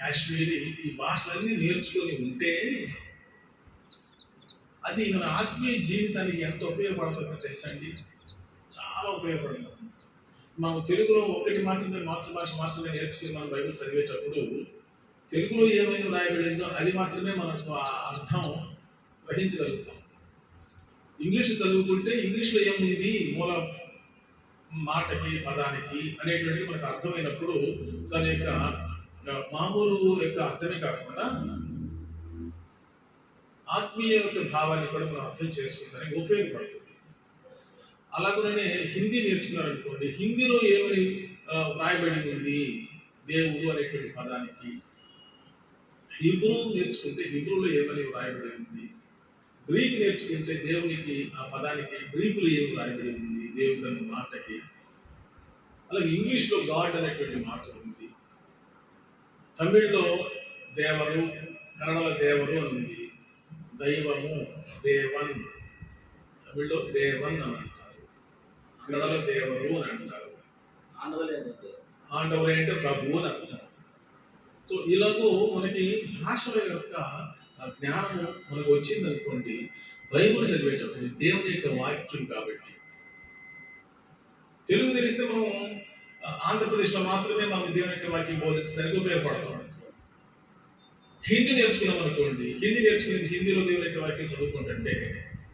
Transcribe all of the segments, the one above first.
కాశ్మీరీ, ఈ భాషలన్నీ నేర్చుకొని ఉంటే అది మన ఆత్మీయ జీవితానికి ఎంత ఉపయోగపడుతుందో తెలుసండి. చాలా ఉపయోగపడుతుంది. మనం తెలుగులో ఒకటి మాత్రమే, మాతృభాష మాత్రమే నేర్చుకుని మనం బైబిల్ చదివేటప్పుడు తెలుగులో ఏమైనా రాయబడిందో అది మాత్రమే మనకు ఆ అర్థం గ్రహించగలుగుతాం. ఇంగ్లీష్ చదువుకుంటే ఇంగ్లీష్లో ఏముంది మూల మాటకి పదానికి అనేటువంటిది మనకు అర్థమైనప్పుడు దాని యొక్క మామూలు యొక్క అర్థమే కాకుండా ఆత్మీయ యొక్క భావాన్ని కూడా మనం అర్థం చేసుకోవడానికి ఉపయోగపడుతుంది. అలాగనే హిందీ నేర్చుకున్నారనుకోండి, హిందీలో ఏమని వ్రాయబడి ఉంది దేవుడు అనేటువంటి పదానికి, హిబ్రూ నేర్చుకుంటే హిబ్రూలో ఏమని వ్రాయబడి ఉంది, గ్రీక్ నేర్చుకుంటే దేవునికి ఆ పదానికి గ్రీకులో ఏమి వ్రాయబడి ఉంది దేవుడు అనే మాటకి, అలాగే ఇంగ్లీష్లో గాడ్ అనేటువంటి మాట ఉంది, తమిళ్లో దేవరు, కన్నడలో దేవరు అని ఉంది, దైవము దేవన్, తమిళ్లో దేవన్ అని అంటారు, కన్నడలో దేవరు అని అంటారు, ఆండవరే అంటే ప్రభు అని అర్థం. సో ఇలాగూ మనకి భాషల యొక్క జ్ఞానము మనకు వచ్చింది అనుకోండి, బైబుల్ చదివేటప్పుడు దేవుని యొక్క వాక్యం కాబట్టి. తెలుగు తెలిస్తే మనం ఆంధ్రప్రదేశ్లో మాత్రమే మనం దేవుని యొక్క వాక్యం బోధించడానికి ఉపయోగపడతాం. హిందీ నేర్చుకున్నాం అనుకోండి, హిందీ నేర్చుకునేది హిందీలో దేవుని యొక్క వాక్యం చదువుకుంటుంటే,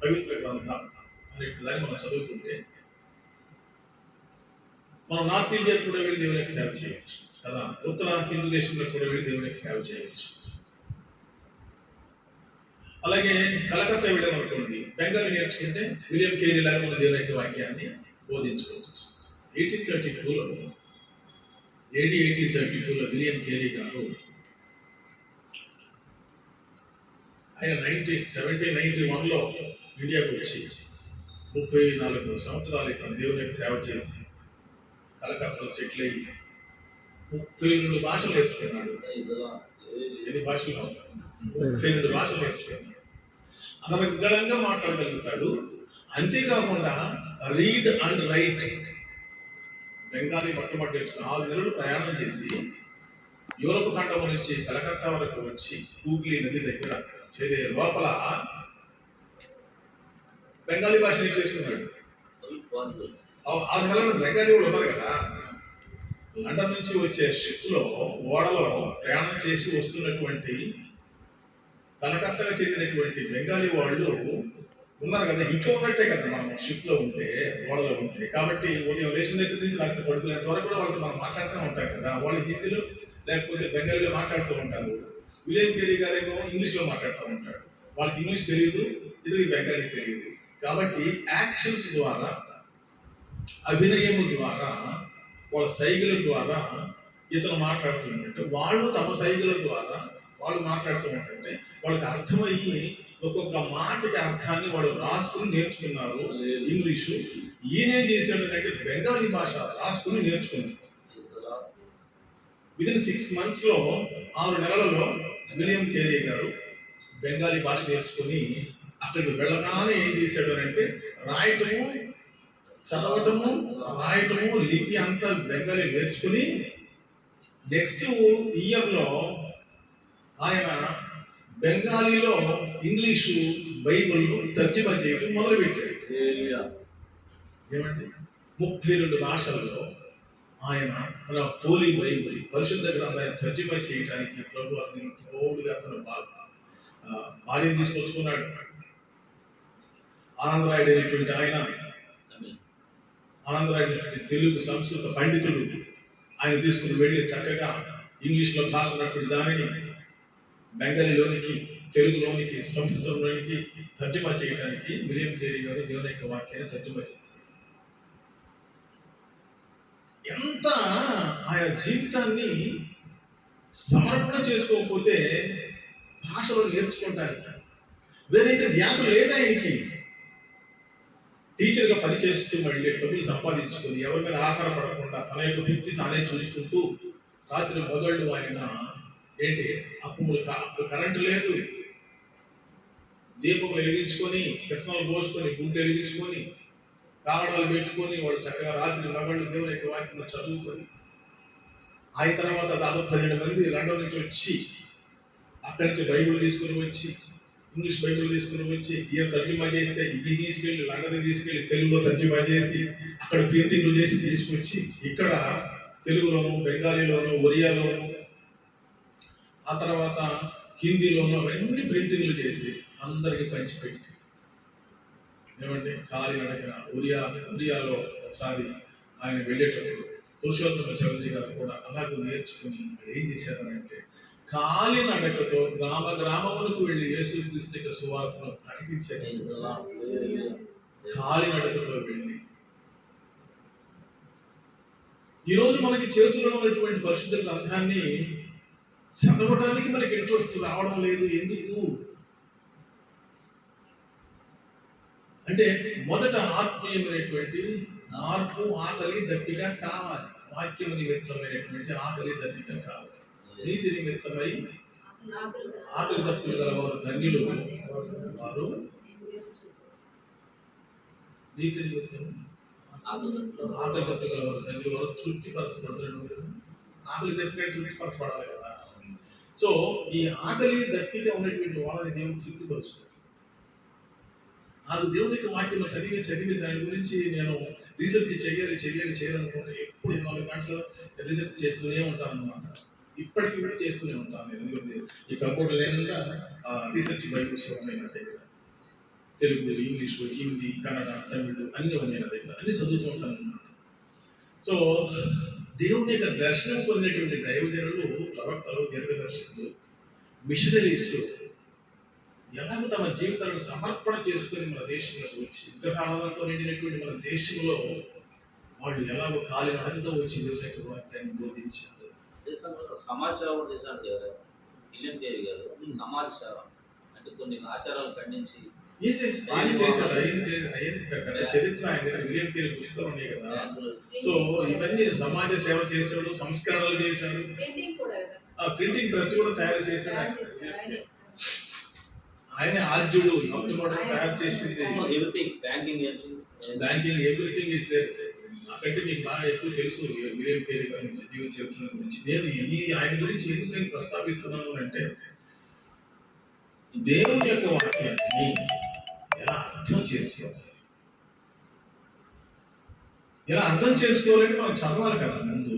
పవిత్ర గ్రంథం అనేటువంటి దాన్ని మనం చదువుతుంటే మనం నార్త్ ఇండియా కూడా వెళ్ళి దేవుని యొక్క సేవ చేయవచ్చు కదా, ఉత్తర హిందూ దేశంలో కూడా వెళ్ళి దేవుని యొక్క సేవ చేయవచ్చు. అలాగే కలకత్తా వెళ్ళామనుకోండి, బెంగాలీ నేర్చుకుంటే విలియం కేరీ లాగా మన దేవుని యొక్క వాక్యాన్ని బోధించుకోవచ్చు. 1832లో విలియం కేరీ గారు ఆయన 1791లో ఇండియాకు వచ్చి 34 సంవత్సరాలు ఇక్కడ దేవుని యొక్క సేవ చేసి కలకత్తాలో సెటిల్ అయ్యి 32 భాషలు నేర్చుకున్నాడు. ఎన్ని భాషలు? 32 భాషలు నేర్చుకున్నాడు. అనర్గళంగా మాట్లాడగలుగుతాడు. అంతేకాకుండా రీడ్ అండ్ రైట్ బెంగాలీ మొట్టమొదటి నేర్చుకుని 6 నెలలు ప్రయాణం చేసి యూరప్ ఖండం నుంచి కలకత్తా వరకు వచ్చి హూగ్లీ నది దగ్గర చేరే లోపల బెంగాలీ భాష నేర్చేసుకున్నాడు. 6 నెలలు బెంగాలీ కూడా ఉన్నారు కదా. లండన్ నుంచి వచ్చే షిప్లో ఓడలో ప్రయాణం చేసి వస్తున్నటువంటి కలకత్తాగా చెందినటువంటి బెంగాలీ వాళ్ళు ఉన్నారు కదా, ఇంట్లో ఉన్నట్టే కదా మనం షిప్లో ఉంటే, ఓడలో ఉంటే. కాబట్టి ఉదయం లేచిన దగ్గర నుంచి రాత్రి పడుకునేంత వరకు కూడా వాళ్ళతో మనం మాట్లాడుతూ ఉంటాం కదా. వాళ్ళు హిందీలో లేకపోతే బెంగాలీలో మాట్లాడుతూ ఉంటారు. విలియం కేరీ గారేమో ఇంగ్లీష్లో మాట్లాడుతూ ఉంటాడు. వాళ్ళకి ఇంగ్లీష్ తెలియదు, ఇది బెంగాలీ తెలియదు. కాబట్టి యాక్షన్స్ ద్వారా, అభినయము ద్వారా, వాళ్ళ సైగల ద్వారా ఇతను మాట్లాడుతుంటే వాళ్ళు తమ సైగల ద్వారా వాళ్ళు మాట్లాడుతూ ఉంటుంటే వాళ్ళకి అర్థమయ్యి ఒక్కొక్క మాటకి అర్థాన్ని వాళ్ళు రాసుకుని నేర్చుకున్నారు ఇంగ్లీషు. ఈయనేం చేశాడు అంటే బెంగాలీ భాష రాసుకుని నేర్చుకున్నాడు. విదిన్ 6 monthsలో 6 నెలలలో విలియం కేరీ గారు బెంగాలీ భాష నేర్చుకుని అక్కడికి వెళ్ళగానే ఏం చేశాడు అంటే రాయటము, చదవటము, రాయటము, లిపి అంతా బెంగాలీ నేర్చుకుని నెక్స్ట్ ఇయర్లో ఆయన బెంగాలీలో ఇంగ్లీషు బైబిల్ తర్జుమా చేయటం మొదలుపెట్టాడు. ఏమంటే 32 భాషల్లో ఆయన మన హోలీ బైబిల్ పరిశుద్ధ గ్రంథాన్ని తర్జుమా చేయడానికి ప్రభు అతని తోడుగా అతను భార్య తీసుకొచ్చుకున్నాడు. ఆనందరాయుడు అనేటువంటి ఆయన, ఆనందరాయుడు అనేటువంటి తెలుగు సంస్కృత పండితుడు, ఆయన తీసుకుని వెళ్ళి చక్కగా ఇంగ్లీష్లో భాష ఉన్నటువంటి దానిని బెంగాలీలోనికి, తెలుగులోనికి, సంస్కృతంలోనికి తర్జుమా చేయడానికి విలియం కేరీ గారు దేవుని యొక్క వాక్యాన్ని తర్జుమా చేశారు. ఎంత ఆయన జీవితాన్ని సమర్పణ చేసుకోకపోతే భాషలో నేర్చుకోవటానికి వేరైతే ధ్యాస లేదు ఆయనకి. టీచర్గా పనిచేస్తూ మళ్ళీ డబ్బులు సంపాదించుకొని ఎవరి మీద ఆధారపడకుండా తన యొక్క వృత్తి తానే చూసుకుంటూ రాత్రి మగళ్ళు ఆయన ఏంటి అప్పుడు కరెంటు లేదు, దీపం వెలిగించుకొని, వ్యసనాలు పోసుకొని, గుడ్డు వెలిగించుకొని, కాగడాలు పెట్టుకొని వాళ్ళు చక్కగా రాత్రి మగళ్ళు దేవుని యొక్క వాక్యం చదువుకొని ఆయన తర్వాత దాదాపు 12 మంది లండన్ నుంచి వచ్చి అక్కడి నుంచి బైబిల్ తీసుకుని వచ్చి ఇంగ్లీష్ బైబిల్ తీసుకుని వచ్చి ఈయన తర్జుమా చేస్తే ఇవి తీసుకెళ్ళి లండన్ తీసుకెళ్ళి తెలుగులో తర్జుమా చేసి అక్కడ ప్రింటింగ్లు చేసి తీసుకొచ్చి ఇక్కడ తెలుగులోను బెంగాలీలోను ఒరియాలోను ఆ తర్వాత హిందీలోను అవన్నీ ప్రింటింగ్లు చేసి అందరికి పంచిపెట్టి ఏమంటే కాలినడకన ఒరియాలో ఒకసారి ఆయన వెళ్ళేటప్పుడు పురుషోత్తమ చౌదరి గారు కూడా అలాగే నేర్చుకుని ఏం చేశారంటే కాలినడకతో గ్రామములకు వెళ్ళి యేసుక్రీస్తు సువార్తను ప్రకటించారు. కాలినడకతో వెళ్ళి ఈరోజు మనకి చేతుల్లో ఉన్నటువంటి పరిశుద్ధ గ్రంథాన్ని చదవడానికి మనకి ఇంట్రెస్ట్ రావడం లేదు. ఎందుకు అంటే మొదట ఆత్మీయమైనటువంటి మార్పు, ఆకలి దప్పిక కావాలి. వాక్యం నిమిత్తమైనటువంటి ఆకలి దప్పిక కావాలి. నీతి నిమిత్తమై ఆకలి దప్పులు గల వారు ధన్యులు, వారు నీతి నిమిత్తం ఆకలి దప్పులు గల వారు ధన్యులు, వారు తృప్తిపరచబడతారు. ఆకలి దప్పిక తృప్తిపరచబడాలి కదా. సో ఈ ఆకలి దప్పిక ఉన్నటువంటి వాళ్ళని దేవుడు తృప్తిపరుస్తాడు. నాకు దేవుని యొక్క వాక్యం చదివి దాని గురించి నేను రీసెర్చ్ చేయాలనుకుంటే ఎప్పుడు 4 గంటలు రీసెర్చ్ చేస్తూనే ఉంటాను అన్నమాట. ఇప్పటికీ కూడా చేస్తూనే ఉంటాను నేను. ఎందుకంటే ఈ కంప్యూటర్ లేకుండా రీసెర్చ్ బైబుల్స్ ఉన్నాయి నా దగ్గర. తెలుగు, ఇంగ్లీషు, హిందీ, కన్నడ, తమిళ్ అన్నీ ఉన్నాయి నా దగ్గర. అన్ని చదువుతూ ఉంటాను అన్నమాట. సో దేవుని యొక్క దర్శనం పొందినటువంటి దైవజనులు, ప్రవక్తలు, దీర్ఘదర్శకులు, మిషనరీస్ ఎలాగ తమ జీవితాలను సమర్పణ చేసుకుని మన దేశంలో వచ్చి విగ్రహాలతో నిండినటువంటి మన దేశంలో వాళ్ళు ఎలాగో కాలినడకతో వచ్చి దేవుని యొక్క వాక్యాన్ని బోధించారు. సమాజ సేవ చేశాడు గారు, విలియం కేరీ గారు. సమాజ సేవ అంటే కొన్ని ఆచారాలు ఖండించి చరిత్ర ఆయన విలియం కేరీ పుస్తకాలు ఉన్నాయి కదా. సో ఇవన్నీ సమాజ సేవ చేశాడు, సంస్కరణలు చేశాడు, ప్రింటింగ్ ప్రెస్ కూడా తయారు చేశాడు. ఆయన ఆద్యుడు తయారు చేసింది. Banking everything is there. అక్కడికి మీకు బాగా ఎక్కువ తెలుసు విలియం కేరీ గారి గురించి, జీవిత చరిత్ర గురించి. నేను ఆయన గురించి ఎందుకు నేను ప్రస్తావిస్తున్నాను అంటే దేవుని యొక్క వాక్యాన్ని ఎలా అర్థం చేసుకోవాలి, ఎలా అర్థం చేసుకోవాలంటే మనం చదవాలి కదా. ముందు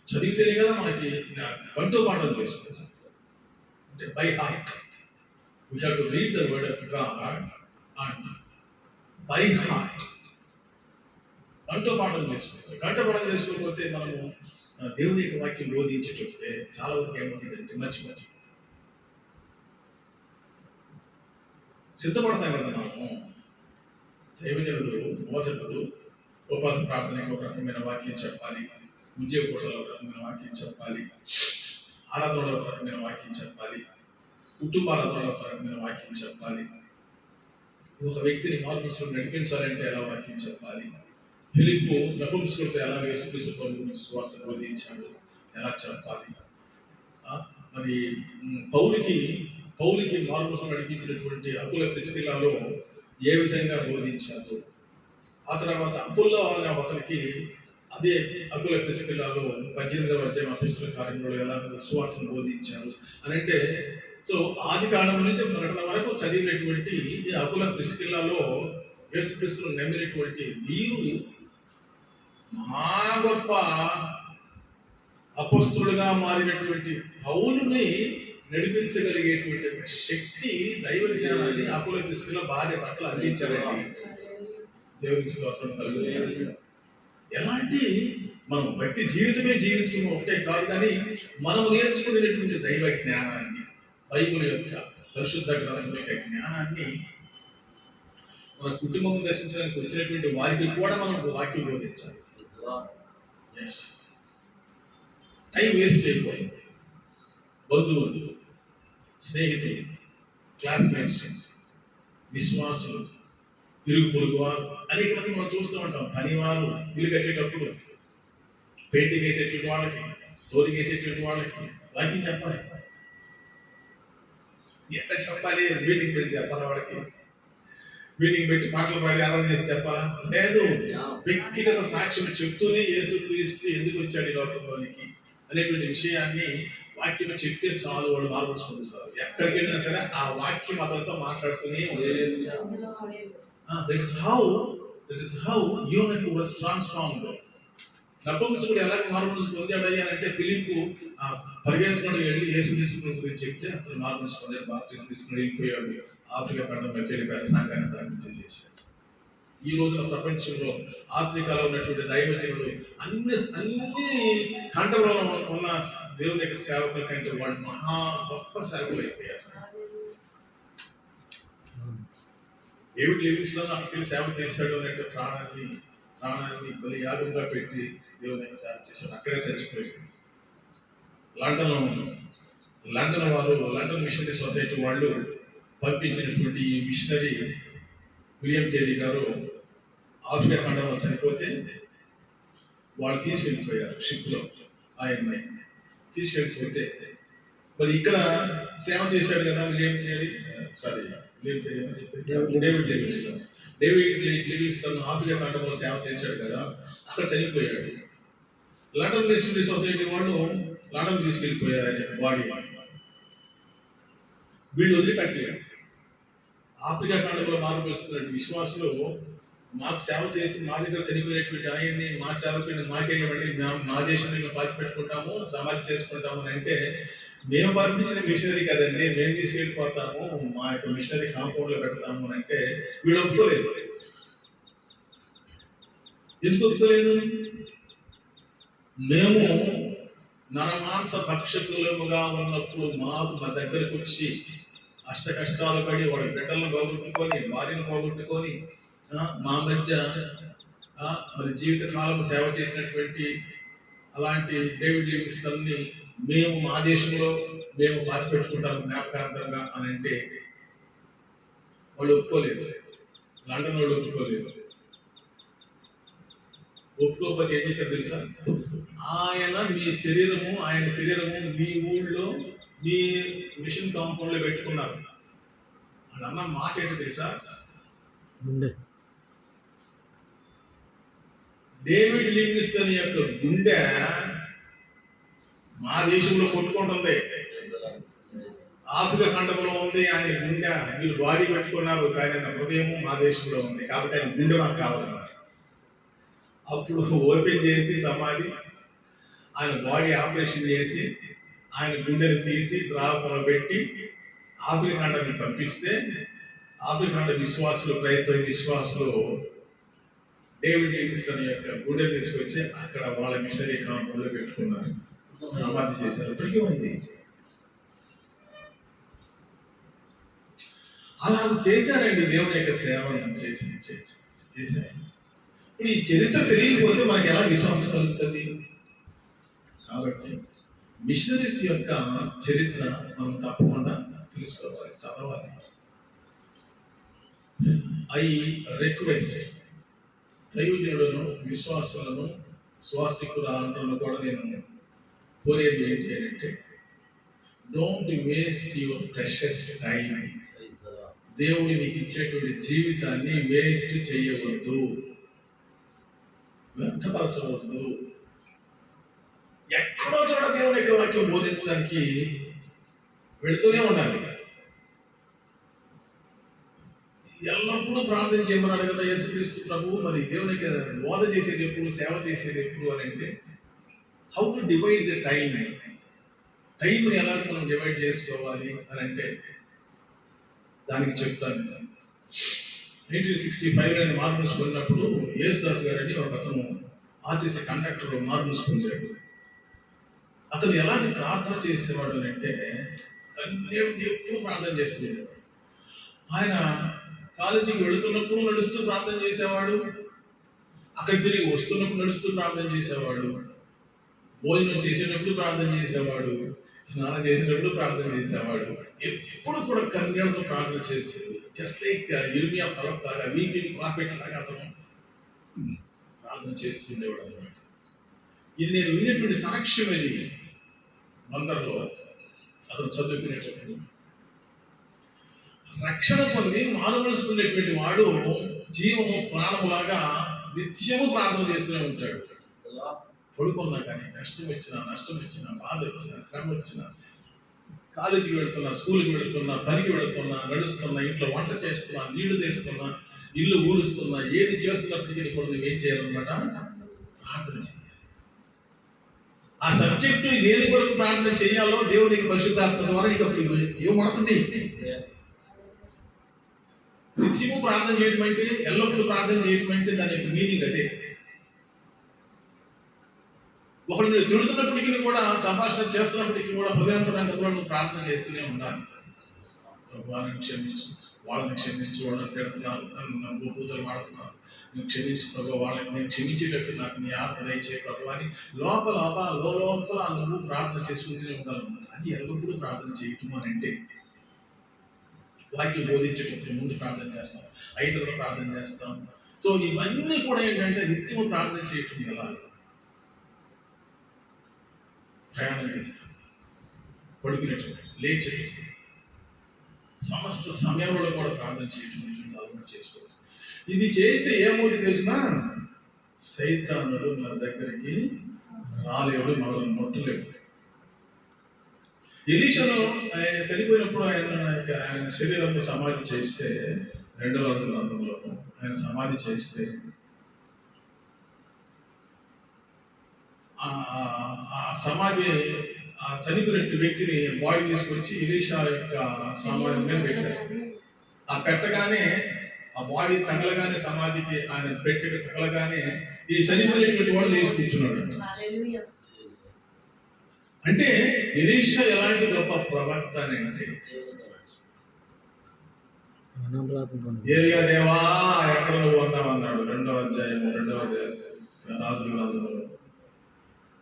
చదివితేనే కదా మనకి కంఠోపాఠం చేసుకోవాలి. అంటే by heart. We have to read the word of God and by heart. కంఠపాఠం చేసుకోవాలి. కంఠపాఠం చేసుకోకపోతే మనము దేవుని యొక్క వాక్యం బోధించేటప్పుడే చాలా వరకు ఏమవుతుందంటే మర్చిపోతాం. సిద్ధపడతాం కదా మనము. దైవజనులు, బోధకులు ఉపవాస ప్రార్థనకి ఒక రకమైన వాక్యం చెప్పాలి, ఉద్యోగ పూటలో ఒక రకమైన వాక్యం చెప్పాలి, ఆరాధనలో ఒక రకమైన వాక్యం చెప్పాలి, కుటుంబాల ద్వారా ఒక రకమైన వాక్యం చెప్పాలి, ఒక వ్యక్తిని మార్పులో నడిపించాలంటే ఎలా వాక్యం చెప్పాలి, ఫిలిప్పు నపుంసకుడితో ఎలా యేసుక్రీస్తు ప్రభు గురించి సువార్త బోధించాడు ఎలా చెప్పాలి, మరి పౌలుకి మార్పులో నడిపించినటువంటి అకుల ప్రిస్కిల్లాలో ఏ విధంగా బోధించాడు, ఆ తర్వాత అపుల్లో అనే అతనికి అదే అకుల ప్రిస్కిల్లాలో 18వ అధ్యాయం అపోస్తలుల కార్యములలో ఎలా సువార్తను బోధించారు అని అంటే. సో ఆది కాండం నుంచి ప్రకటన వరకు చదివినటువంటి ఈ అకుల ప్రిస్కిల్లాలో యేసుక్రీస్తును నమ్మినటువంటి వీరు మహా గొప్ప అపోస్తలుడుగా మారినటువంటి పౌలుని నడిపించగలిగేటువంటి శక్తి, దైవ జ్ఞానాన్ని అకుల ప్రిస్కిల్లా భార్య భర్తలు అందించారండి. దేవునికి స్తోత్రం కలుగుతుంది. ఎలాంటి మనం భక్తి జీవితమే జీవించడం ఒకటే కాదు, కానీ మనం నేర్చుకునేటువంటి దైవ జ్ఞానాన్ని, బైబిల్ యొక్క పరిశుద్ధ గ్రంథం యొక్క జ్ఞానాన్ని మన కుటుంబం దర్శించడానికి వచ్చినటువంటి వారికి కూడా మనం వాక్యం బోధించాలి. టైం వేస్ట్ చేయకూడదు. బంధువులు, స్నేహితులు, క్లాస్మేట్స్, విశ్వాసులు, ఇరుగు పొరుగు వారు అనేక మంది మనం చూస్తూ ఉంటాం. పనివారు ఇల్లు కట్టేటప్పుడు పెయింటింగ్ వేసేటువంటి వాళ్ళకి, ఫ్లోరింగ్ వేసేటువంటి వాళ్ళకి వాక్యం చెప్పాలి. ఎంత చెప్పాలి? మీటింగ్ పెట్టి చెప్పాలి. వాడికి మీటింగ్ పెట్టి పాటలు పాడి ఆరాధన చేసి చెప్పాలా? లేదు. వ్యక్తిగత సాక్ష్యం చెప్తూనే యేసుక్రీస్తు ఎందుకు వచ్చాడు ఈ లోకంలోనికి, అనేటువంటి విషయాన్ని వాక్యం చెప్తే చాలు వాళ్ళు మార్పులు పొందుతారు. ఎక్కడికి వెళ్ళినా సరే ఆ వాక్యం అతనితో మాట్లాడుతూనే ఉంటుంది. That is how Eunuch was transformed. నపుంసకుడు ఎలాగ మార్పులు పొందాడయ్యా అంటే ఫిలిప్పు పరిగెత్తుకుంటూ వెళ్ళి యేసు తీసుకున్న గురించి చెప్తే అతను మార్పులు పొందాడు, బాప్టిజం తీసుకుని వెళ్ళిపోయాడు. ఆఫ్రికా ఖండంలోకి వెళ్ళి పెద్ద సంఘాన్ని స్థాపించేసాడు. ఈ రోజున ప్రపంచంలో ఆఫ్రికాలో ఉన్నటువంటి దైవజనుడు అన్ని ఖండంలో ఉన్న దేవుని యొక్క సేవకుల కంటే వాళ్ళు మహా గొప్ప సేవకులు అయిపోయారు. డేవిడ్ లివింగ్స్టన్ అక్కడికి సేవ చేశాడు అన్నట్టు ప్రాణాన్ని బలి యాగంగా పెట్టి దేవుని యొక్క సేవ చేశాడు. అక్కడే చచ్చిపోయాడు. లండన్ మిషనరీ సొసైటీ వాళ్ళు పంపించినటువంటి ఈ మిషనరీ విలియం కేరీ గారు ఆఫ్రికా ఖండంలో చనిపోతే వాళ్ళు తీసుకెళ్ళిపోయారు షిప్లో. ఆయన్ని తీసుకెళ్ళిపోతే మరి ఇక్కడ సేవ చేశాడు కదా డేవిడ్ లివింగ్స్టన్ ఆఫ్రికా ఖండంలో సేవ చేశాడు కదా, అక్కడ చనిపోయాడు. లండన్ మిషనరీ సొసైటీ వాళ్ళు లండన్ తీసుకెళ్ళిపోయారు ఆయన బాడీ. వీళ్ళు వదిలిపెట్టలేరు. ఆఫ్రికా ఖండంలో మార్పు వస్తున్నటువంటి విశ్వాసులు మాకు సేవ చేసి మా దగ్గర చనిపోయేటువంటి ఆయన్ని మా సేవకుని మాకే ఇవ్వండి, మా దేశాన్ని మేము పాతి పెట్టుకుంటాము, సమాధి చేసుకుంటాము అని అంటే, మేము పంపించిన మిషనరీ కదండి, మేము తీసుకెళ్ళిపోతాము, మా యొక్క మిషనరీ కాంపౌండ్ లో పెడతాము అని అంటే వీళ్ళు ఒప్పుకోలేదు. ఎందుకు ఒప్పుకోలేదు? మేము నరమాంస భక్షకులముగా ఉన్నప్పుడు మా దగ్గరకు వచ్చి అష్ట కష్టాలు పడి వాడి బిడ్డలను పోగొట్టుకొని భార్యను పోగొట్టుకొని మా మధ్య మరి జీవితకాలం సేవ చేసినటువంటి అలాంటి డేవిడ్ లివింగ్స్టన్ని మేము మా దేశంలో మేము పాతి పెట్టుకుంటాము జ్ఞాపకార్థంగా అని అంటే వాళ్ళు ఒప్పుకోలేదు. లండన్ వాళ్ళు ఒప్పుకోలేదు. ఒప్పుకోకపోతే ఏం చేశారు తెలుసా? ఆయన శరీరము మీ ఊళ్ళో మీ మిషన్ కాంపౌండ్ లో పెట్టుకున్నారు. అది అన్న మాట ఏంటో తెలుసా? డేవిడ్ లివింగ్స్టన్ యొక్క గుండె మా దేశంలో కొట్టుకుంటుంది, ఆఫ్రికా ఖండంలో ఉంది. ఆయన గుండె మీరు బాడీ పెట్టుకున్నారు, కానీ ఆయన హృదయము మా దేశంలో ఉంది. కాబట్టి ఆయన గుండె మాకు కావాలన్నారు. అప్పుడు ఓపెన్ చేసి సమాధి ఆయన బాడీ ఆపరేషన్ చేసి ఆయన గుండెని తీసి ద్రావకంలో పెట్టి ఆఫ్రికా ఖండాన్ని పంపిస్తే ఆఫ్రికా ఖండ విశ్వాసులు, క్రైస్తవ విశ్వాసులు డేవిడ్ లివింగ్స్టన్ యొక్క గుండె తీసుకొచ్చి అక్కడ వాళ్ళ మిషనరీ కాంపౌండ్ లో పెట్టుకున్నారు, సమాధి చేశారు. ఇప్పటికీ ఉంది. అలా చేశారండి దేవుని యొక్క సేవను చేశారు. ఇప్పుడు ఈ చరిత్ర తెలియకపోతే మనకి ఎలా విశ్వాసం కలుగుతుంది? కాబట్టి మిషనరీస్ యొక్క చరిత్ర మనం తప్పకుండా తెలుసుకోవాలి, చదవాలి. ఐ రిక్వెస్ట్ దైవజనులను, విశ్వాసులను, స్వార్థికులను కూడా నేను కోరేది ఏంటి అంటే, don't waste your precious time. దేవుడు మీకు ఇచ్చేటువంటి జీవితాన్ని వేస్ట్ చేయవద్దు, వ్యర్థపరచవద్దు. ఎక్కడో చోట దేవుని యొక్క వాక్యం బోధించడానికి వెళుతూనే ఉండాలి. ఎల్లప్పుడూ ప్రార్థన చేయమన్నాడు కదా యేసుక్రీస్తు ప్రభువు. మరి దేవుని యొక్క బోధ చేసేది ఎప్పుడు, సేవ చేసేది ఎప్పుడు అని అంటే, హౌ టు డివైడ్ ద టైంని ఎలా మనం డివైడ్ చేసుకోవాలి అని అంటే దానికి చెప్తాను. 1965 మార్పులు పొందినప్పుడు యేసుదాస్ గారని ఒక అతను ఆర్టీసీ కండక్టర్ మార్పులు పొందాడు. అతను ఎలాంటి ప్రార్థన చేసేవాడు అని అంటే, ఎప్పుడు ప్రార్థన చేస్తుండేవాడు. ఆయన కాలేజీకి వెళుతున్నప్పుడు నడుస్తూ ప్రార్థన చేసేవాడు, అక్కడ తిరిగి వస్తున్నప్పుడు నడుస్తూ ప్రార్థన చేసేవాడు, భోజనం చేసేటప్పుడు ప్రార్థన చేసేవాడు, స్నానం చేసేటప్పుడు ప్రార్థన చేసేవాడు. ఎప్పుడు కూడా కన్నీళ్లతో ప్రార్థన చేస్తుంది. జస్ట్ లైక్ ఇర్మియా ప్రవక్త లాగా, వీకింగ్ ప్రాఫిట్ లాగా అతను ప్రార్థన చేస్తుండేవాడు అన్నమాట. ఇది నేను వినేటువంటి సాక్ష్యం. ఇది మందర్లో అతను చదువుకునేటప్పుడు రక్షణ పొంది మారుమలుసుకునేటువంటి వాడు జీవము ప్రాణములాగా నిత్యము ప్రార్థన చేస్తూనే ఉంటాడు. పడుకున్నా కానీ, కష్టం వచ్చినా, నష్టం వచ్చినా, బాధ వచ్చినా, శ్రమ వచ్చినా, కాలేజీకి వెళుతున్నా, స్కూల్కి వెళుతున్నా, పనికి వెళుతున్నా, నడుస్తున్నా, ఇంట్లో వంట చేస్తున్నా, నీళ్లు తీస్తున్నా, ఇల్లు ఊడుస్తున్నా, ఏది చేస్తున్నప్పటికీ కూడా నువ్వేం చేయాలన్నమాట? ప్రార్థన చేయాలి. ఆ సబ్జెక్టు దేని కొరకు ప్రార్థన చేయాలో దేవునికి పరిశుద్ధాత్మ ద్వారా నీకు అప్పుడు ఇవ్వబడుతుంది. నిత్యము ప్రార్థన చేయటం అంటే, ఎల్లప్పుడూ ప్రార్థన చేయటం అంటే దాని యొక్క మీనింగ్ అదే. ఒకడు నేను తిడుతున్నప్పటికీ కూడా, సంభాషణ చేస్తున్నప్పటికీ కూడా హృదయాంతరంగా కూడా నువ్వు ప్రార్థన చేస్తూనే ఉండాలి. వాళ్ళని క్షమించు, వాళ్ళని క్షమించు, వాళ్ళని తిడుతున్నారు, నన్ను పూతలు వాడుతున్నారు, నువ్వు క్షమించు ప్రభు, వాళ్ళని నేను క్షమించేటట్టు నాకు నీ ఆత్మ దయచే ప్రభు అని లోపల నువ్వు ప్రార్థన చేసుకుంటూనే ఉండాలి. అది ఎల్లప్పుడూ ప్రార్థన చేయటం అని అంటే, వాక్యం బోధించేటప్పుడు ముందు ప్రార్థన చేస్తాం, ఐదులో ప్రార్థన చేస్తాం. సో ఇవన్నీ కూడా ఏంటంటే నిత్యము ప్రార్థన చేయటం ఎలా? ప్రయాణం చేసేటప్పుడు, పడుకునేటప్పుడు, లేచేటప్పుడు, సమస్త సమయంలో కూడా ప్రార్థన చేయటం అలవాటు చేసుకోవచ్చు. ఇది చేస్తే ఏమవుతుంది తెలిసినా, సైతానుడు మన దగ్గరికి రాలేడు, మనల్ని ముట్టలేడు. ఎలీషాను ఆయన చనిపోయినప్పుడు ఆయన శరీరంలో సమాధి చేస్తే, 2వ గ్రంథంలో ఆయన సమాధి చేస్తే ఆ సమాధి, ఆ చనిపోయిన వ్యక్తిని బాడీ తీసుకొచ్చి ఎలీషా యొక్క సమాధి మీద పెట్టారు. ఆ పెట్టగానే, ఆ బాడీ తగలగానే, సమాధికి ఆయన పెట్టెకి తగలగానే ఈ చనిపోయినటువంటి వాడు లేచి కూర్చున్నాడు. అంటే ఎలీషా ఎలాంటి గొప్ప ప్రవక్త అని అంటే, ఏలియా దేవా ఎక్కడ నువ్వు ఉన్నావన్నాడు 2వ అధ్యాయం రాజుల గ్రంథంలో.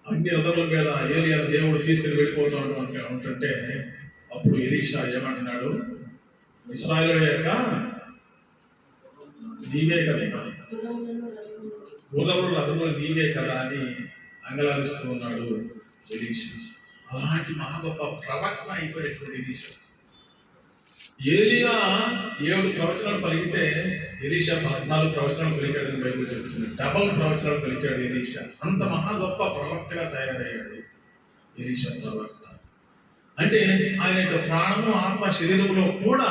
అన్ని రథముల మీద ఏలియా దేవుడు తీసుకుని వెళ్ళిపోతాడు ఉంటుంటే, అప్పుడు ఎలీషా ఏమంటున్నాడు? ఇశ్రాయేలు యొక్క నీవే కదా, గుర్రములు రథములు నీవే కదా అని అంగలారుస్తూ ఉన్నాడు ఎలీషా. అలాంటి మహా గొప్ప ప్రవక్త అయిపోయినటువంటి ఎలీషా. ఏలియా 7 ప్రవచనాలు పలికితే ఎలీషా 14 ప్రవచనాలు పలికాడని బైబిల్ చెబుతుంది. డబల్ ప్రవచనాలు పలికాడు ఎలీషా. అంత మహా గొప్ప ప్రవక్తగా తయారయ్యాడు ఎలీషా ప్రవక్త. అంటే ఆయన యొక్క ప్రాణము, ఆత్మ, శరీరంలో కూడా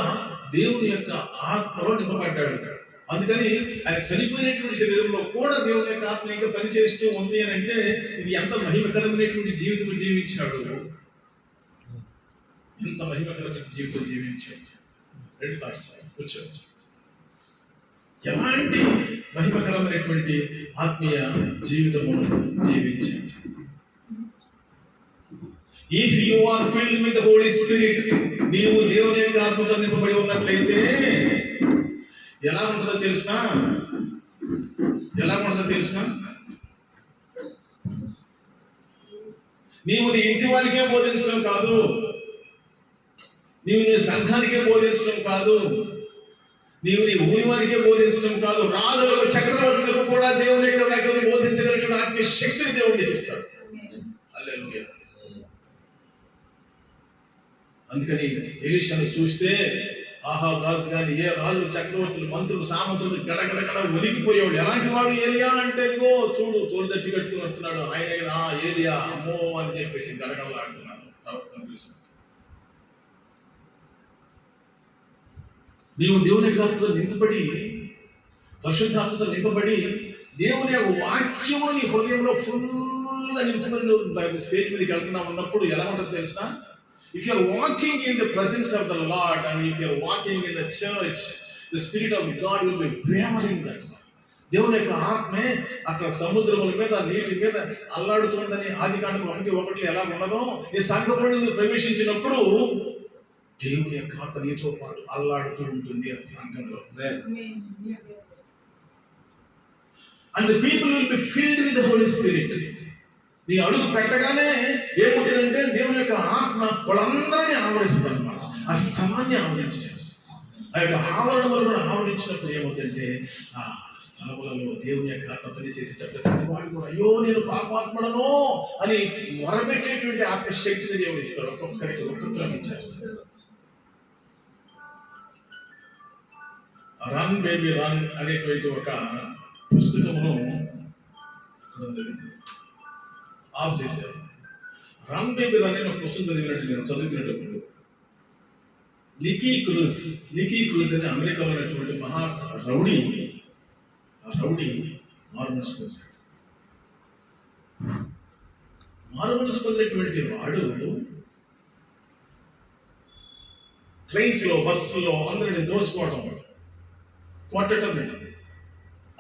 దేవుని యొక్క ఆత్మలో నింపబడ్డాడు. అందుకని ఆయన చనిపోయినటువంటి శరీరంలో కూడా దేవుని యొక్క ఆత్మ ఇంకా పనిచేస్తూ ఉంది అని అంటే, ఇది ఎంత మహిమకరమైనటువంటి జీవితం జీవించాడు, ఎంత మహిమకరమైన జీవితం జీవించాడు. కూర్చోవచ్చు. ఎలాంటి మహిమకరమైనటువంటి ఆత్మీయ జీవితము జీవించాడు. If you are filled with the Holy Spirit, నీవు దేవుని యొక్క ఆత్మతో నింపబడి ఉన్నట్లయితే ఎలా ఉంటుందో తెలుసునా? నీవు నీ ఇంటి వారికే బోధించడం కాదు, నీవు నీ సంఘానికే బోధించడం కాదు, నీవు నీ ఊరి వారికే బోధించడం కాదు, రాజులకు, చక్రవర్తులకు కూడా దేవుని యొక్క వాక్యం బోధించగలిగిన ఆత్మీయ శక్తిని దేవుడు ఇస్తాడు. హల్లెలూయా. అందుకని ఎలీషాను చూస్తే ఆహాబు రాజు కానీ, ఏ రాజులు, చక్రవర్తులు, మంత్రులు, సామంతులు గడగడగడ వణికిపోయేవాడు. ఎలాంటి వాడు ఏలియా అంటే, ఇదిగో చూడు తోలు దట్టి కట్టుకుని వస్తున్నాడు, ఆయన ఏలియా అమ్మో అని చెప్పేసి గడగడలాడుతున్నాడు ప్రవక్తను చూసి. నీవు దేవుని ఆత్మతో నింపబడి, పరిశుద్ధాత్మతో నింపబడి, దేవుని యొక్క వాక్యమును నీ హృదయంలో ఫుల్గా నింపబడి నువ్వు స్టేజ్ మీదకి వెళ్తున్నావు ఉన్నప్పుడు ఎలా ఉంటుందో తెలుసా? If you are walking in the presence of the Lord and if you are walking in the church, the Spirit of God will be bearing that. దేవుని యొక్క ఆత్మే అక్కడ సముద్రముల మీద, నీటి మీద అల్లాడుతుందని ఆదికాండం 1:1 ఎలా ఉన్నదో, ఈ సంఘంలో నువ్వు ప్రవేశించినప్పుడు దేవుని యొక్క ఆత్మ నీతో పాటు అల్లాడుతూ ఉంటుంది ఆ సంఘంలో. And the people will be filled with the Holy Spirit. నీ అడుగు పెట్టగానే ఏమవుతుందంటే దేవుని యొక్క ఆత్మ వాళ్ళందరినీ ఆవరిస్తుంది అన్నమాట. ఆ స్థలాన్ని ఆవరించి చేస్తుంది. ఆ యొక్క ఆవరణలో కూడా ఆవరించినప్పుడు ఏమవుతుందంటే, ఆ స్థలములలో దేవుని యొక్క ఆత్మ పని చేసేటప్పుడు ప్రతి వాడు కూడా అయ్యో నేను పాపాత్ముడను అని మొరబెట్టేటువంటి ఆత్మశక్తిని దేవుడు ఇస్తాడు. ఒక్కొక్కరికి ఇచ్చేస్తాడు. రన్ బేబీ రన్ అనేటువంటి ఒక పుస్తకమును ఆఫ్ చేశారు. రన్ బేబీ రన్ అని ఒక పుస్తకం చదివినట్టు నేను చదువుతున్నప్పుడు నికీ క్రూజ్ అనే అమెరికాలో ఉన్నటువంటి మహా రౌడీ, ఆ రౌడీ మారుమనసు పొందినటువంటి వాడు ట్రైన్స్ లో, బస్సులో అందరిని దోచుకోవడం, కొట్టడం,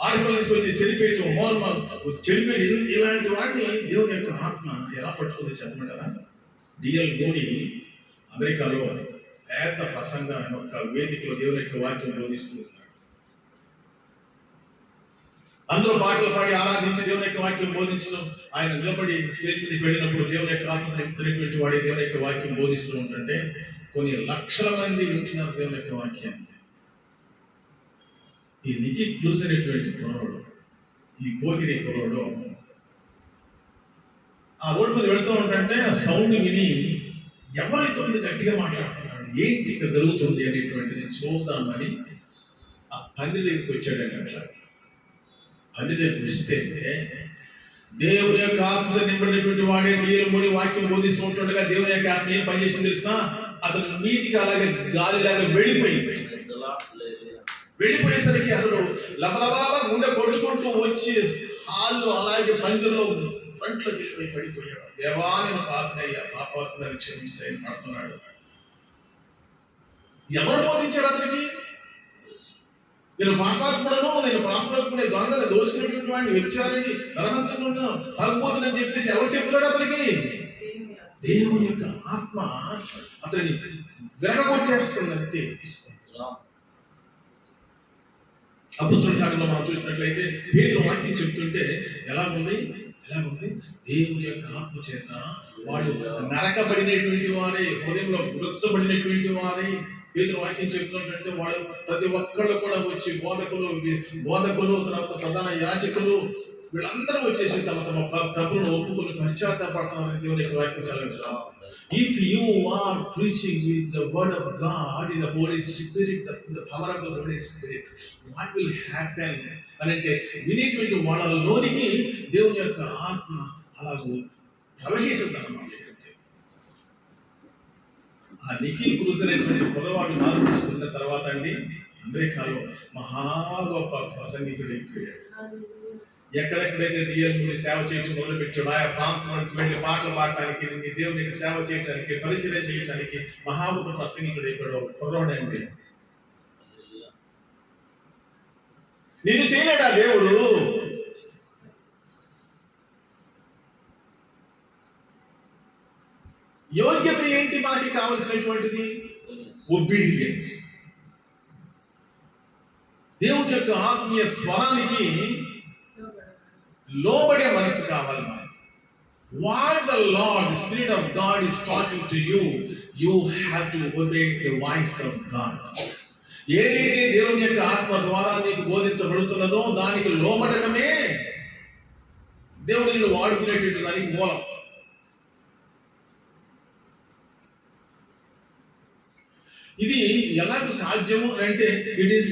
ఆడపిల్లలు తీసుకొచ్చి చెడిపేయటం, చెడిపేయడం, ఇలాంటి వాడిని దేవుని యొక్క ఆత్మ ఎలా పట్టుకుంది చెప్పమంటారా? డిఎల్ మోడీ అమెరికాలో పెద్ద ప్రసంగాన్ని ఒక వేదికలో దేవుని యొక్క వాక్యం బోధిస్తున్నాడు. అందరూ పాటలు పాడి ఆరాధించి దేవుని యొక్క వాక్యం బోధించడం, ఆయన నిలబడి స్టేజ్ మీదకి వెళ్ళినప్పుడు దేవుని యొక్క ఆత్మ నింపినటువంటి వాడి దేవుని యొక్క వాక్యం బోధిస్తూ ఉంటుంటే కొన్ని లక్షల మంది వింటున్నారు దేవుని యొక్క వాక్యాన్ని. ఈ నికీ క్రూజ్ అనేటువంటి కుర్రోడు, ఈ పోగిరి కుర్రోడు ఆ రోడ్డు మీద వెళ్తూ ఉంటుంటే ఆ సౌండ్ విని ఎవరితో గట్టిగా మాట్లాడుతున్నాడు, ఏంటి ఇక్కడ జరుగుతుంది అనేటువంటిది చూద్దామని ఆ పంది దగ్గరికి వచ్చాడంటే. అట్లా పంది దగ్గరికి వస్తే దేవుని యొక్క ఆత్మ నింపడినటువంటి వాడే డిఎల్ మోడీ వాక్యం బోధిస్తూ ఉంటుండగా దేవుని యొక్క ఆత్మ ఏం పనిచేసింది తెలిసిన, అతను నీతికి అలాగే గాలిలాగా వెళ్ళిపోయేసరికి అతడు లబలబాబా గుండె కొట్టుకుంటూ వచ్చి హాల్లో అలాగే పందిరిలో ఫ్రంట్లోకి వెళ్ళిపోయి పడిపోయాడు. దేవా నేను పాపనయ్యా, పాపాత్మని క్షమించి పడుతున్నాడు. ఎవరు బోధించారు అతనికి? నేను పాపాత్ముడను, నేను పాపాత్ముడే, దొంగను, దోచుకున్నటువంటి వాడిని, వ్యభిచారిని, నరహంతకుడును, తాగుబోతునని చెప్పేసి ఎవరు చెప్తున్నారు అతనికి? దేవుని యొక్క ఆత్మ అతని విరగొట్టేస్తుంది అంతే. అపొస్తలుల కార్యంలో మనం చూసినట్లయితే పేతురు వాక్యం చెప్తుంటే ఎలాగుంది? దేవుని యొక్క ఆత్మ చేత వాళ్ళు నరకబడినటువంటి వారే, హృదయంలో గుర్చబడినటువంటి వారే. పేతురు వాక్యం చెప్తుంటే వాళ్ళు ప్రతి ఒక్కళ్ళు కూడా వచ్చి బోధకులు, తర్వాత ప్రధాన యాజకులు వీళ్ళందరూ వచ్చేసి తమ తప్పులను ఒప్పుకొని పశ్చాత్తాపడుతున్నారని దేవుని యొక్క వాక్యం సెలవిస్తారు. If you are preaching with the word of God in the Holy Spirit, the power of the Holy Spirit, what will happen? అంటే వినేటువంటి వాళ్ళలోనికి దేవుని యొక్క ఆత్మ అలాగూ ప్రవహిస్తుందన్నమాట. ఆ నికీ క్రూజ్ అనేటువంటి కుర్రవాడు మారుమనసుకున్న తర్వాత అండి అమెరికాలో మహా గొప్ప ప్రసంగికుడు అయిపోయాడు. ఎక్కడెక్కడైతే డిఎల్ మోడీ సేవ చేయడం మొదలుపెట్టాడు, ఆయా ప్రాంతానికి వెళ్ళి పాటలు పాడటానికి, దేవునికి సేవ చేయడానికి, పరిచయం చేయడానికి మహా గొప్ప ప్రసంగికుడు అయిపోయాడు. కుర్రవాడండి. నిన్ను చేయలేడా దేవుడు? యోగ్యత ఏంటి మనకి కావలసినటువంటిది? ఒబీడియన్స్. దేవుని యొక్క ఆత్మీయ స్వరానికి లోబడే మనసు కావాలి మనకి. What the Lord, the Spirit of God is talking to you, you have to obey the voice of God. ఏదైతే దేవుని యొక్క ఆత్మ ద్వారా నీకు బోధించబడుతున్నదో దానికి లోబడటమే దేవుడు నిన్ను వాడుకునేటువంటి దానికి మూలం. ఇది ఎలాగూ సాధ్యము అంటే it is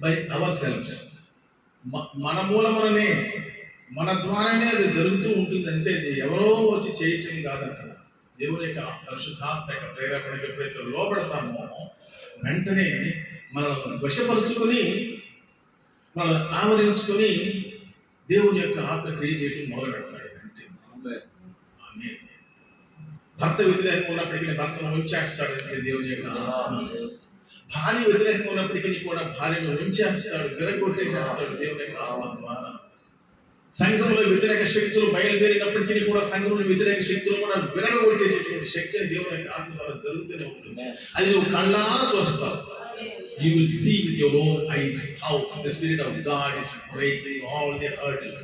by our selves. మన మూలముననే, మన ద్వారానే అది జరుగుతూ ఉంటుంది అంతే. ఎవరో వచ్చి చేయటం కాదక్కడ. దేవుని యొక్క పరిశుద్ధాత్మ యొక్క ప్రేరేపణకు ఎప్పుడైతే లోబడతామో వెంటనే మనల్ని వశపరుచుకొని, మనల్ని ఆవరించుకొని దేవుని యొక్క ఆత్మ క్రియ చేయటం మొదలు పెడతాడు అంతే. భర్త వ్యతిరేకంగా ఉన్నప్పటికీ భర్తను ఉంచేస్తాడు అంతే దేవుని యొక్క ఆత్మ. భార్య వ్యతిరేకంగా ఉన్నప్పటికీ కూడా భార్యను ఉంచేస్తాడు, విరగొట్టేసేస్తాడు దేవుని యొక్క ఆత్మ ద్వారా. సంఘంలో వ్యతిరేక శక్తులు బయలుదేరినప్పటికీ కూడా సంఘంలో వ్యతిరేక శక్తులు కూడా విరగొట్టేసేటువంటి శక్తి దేవుని యొక్క ఆత్మ ద్వారా జరుగుతూనే ఉంటుంది. అది నువ్వు కళ్ళారా చూస్తావు. You will see with your own eyes how the Spirit of God is breaking all the hurdles.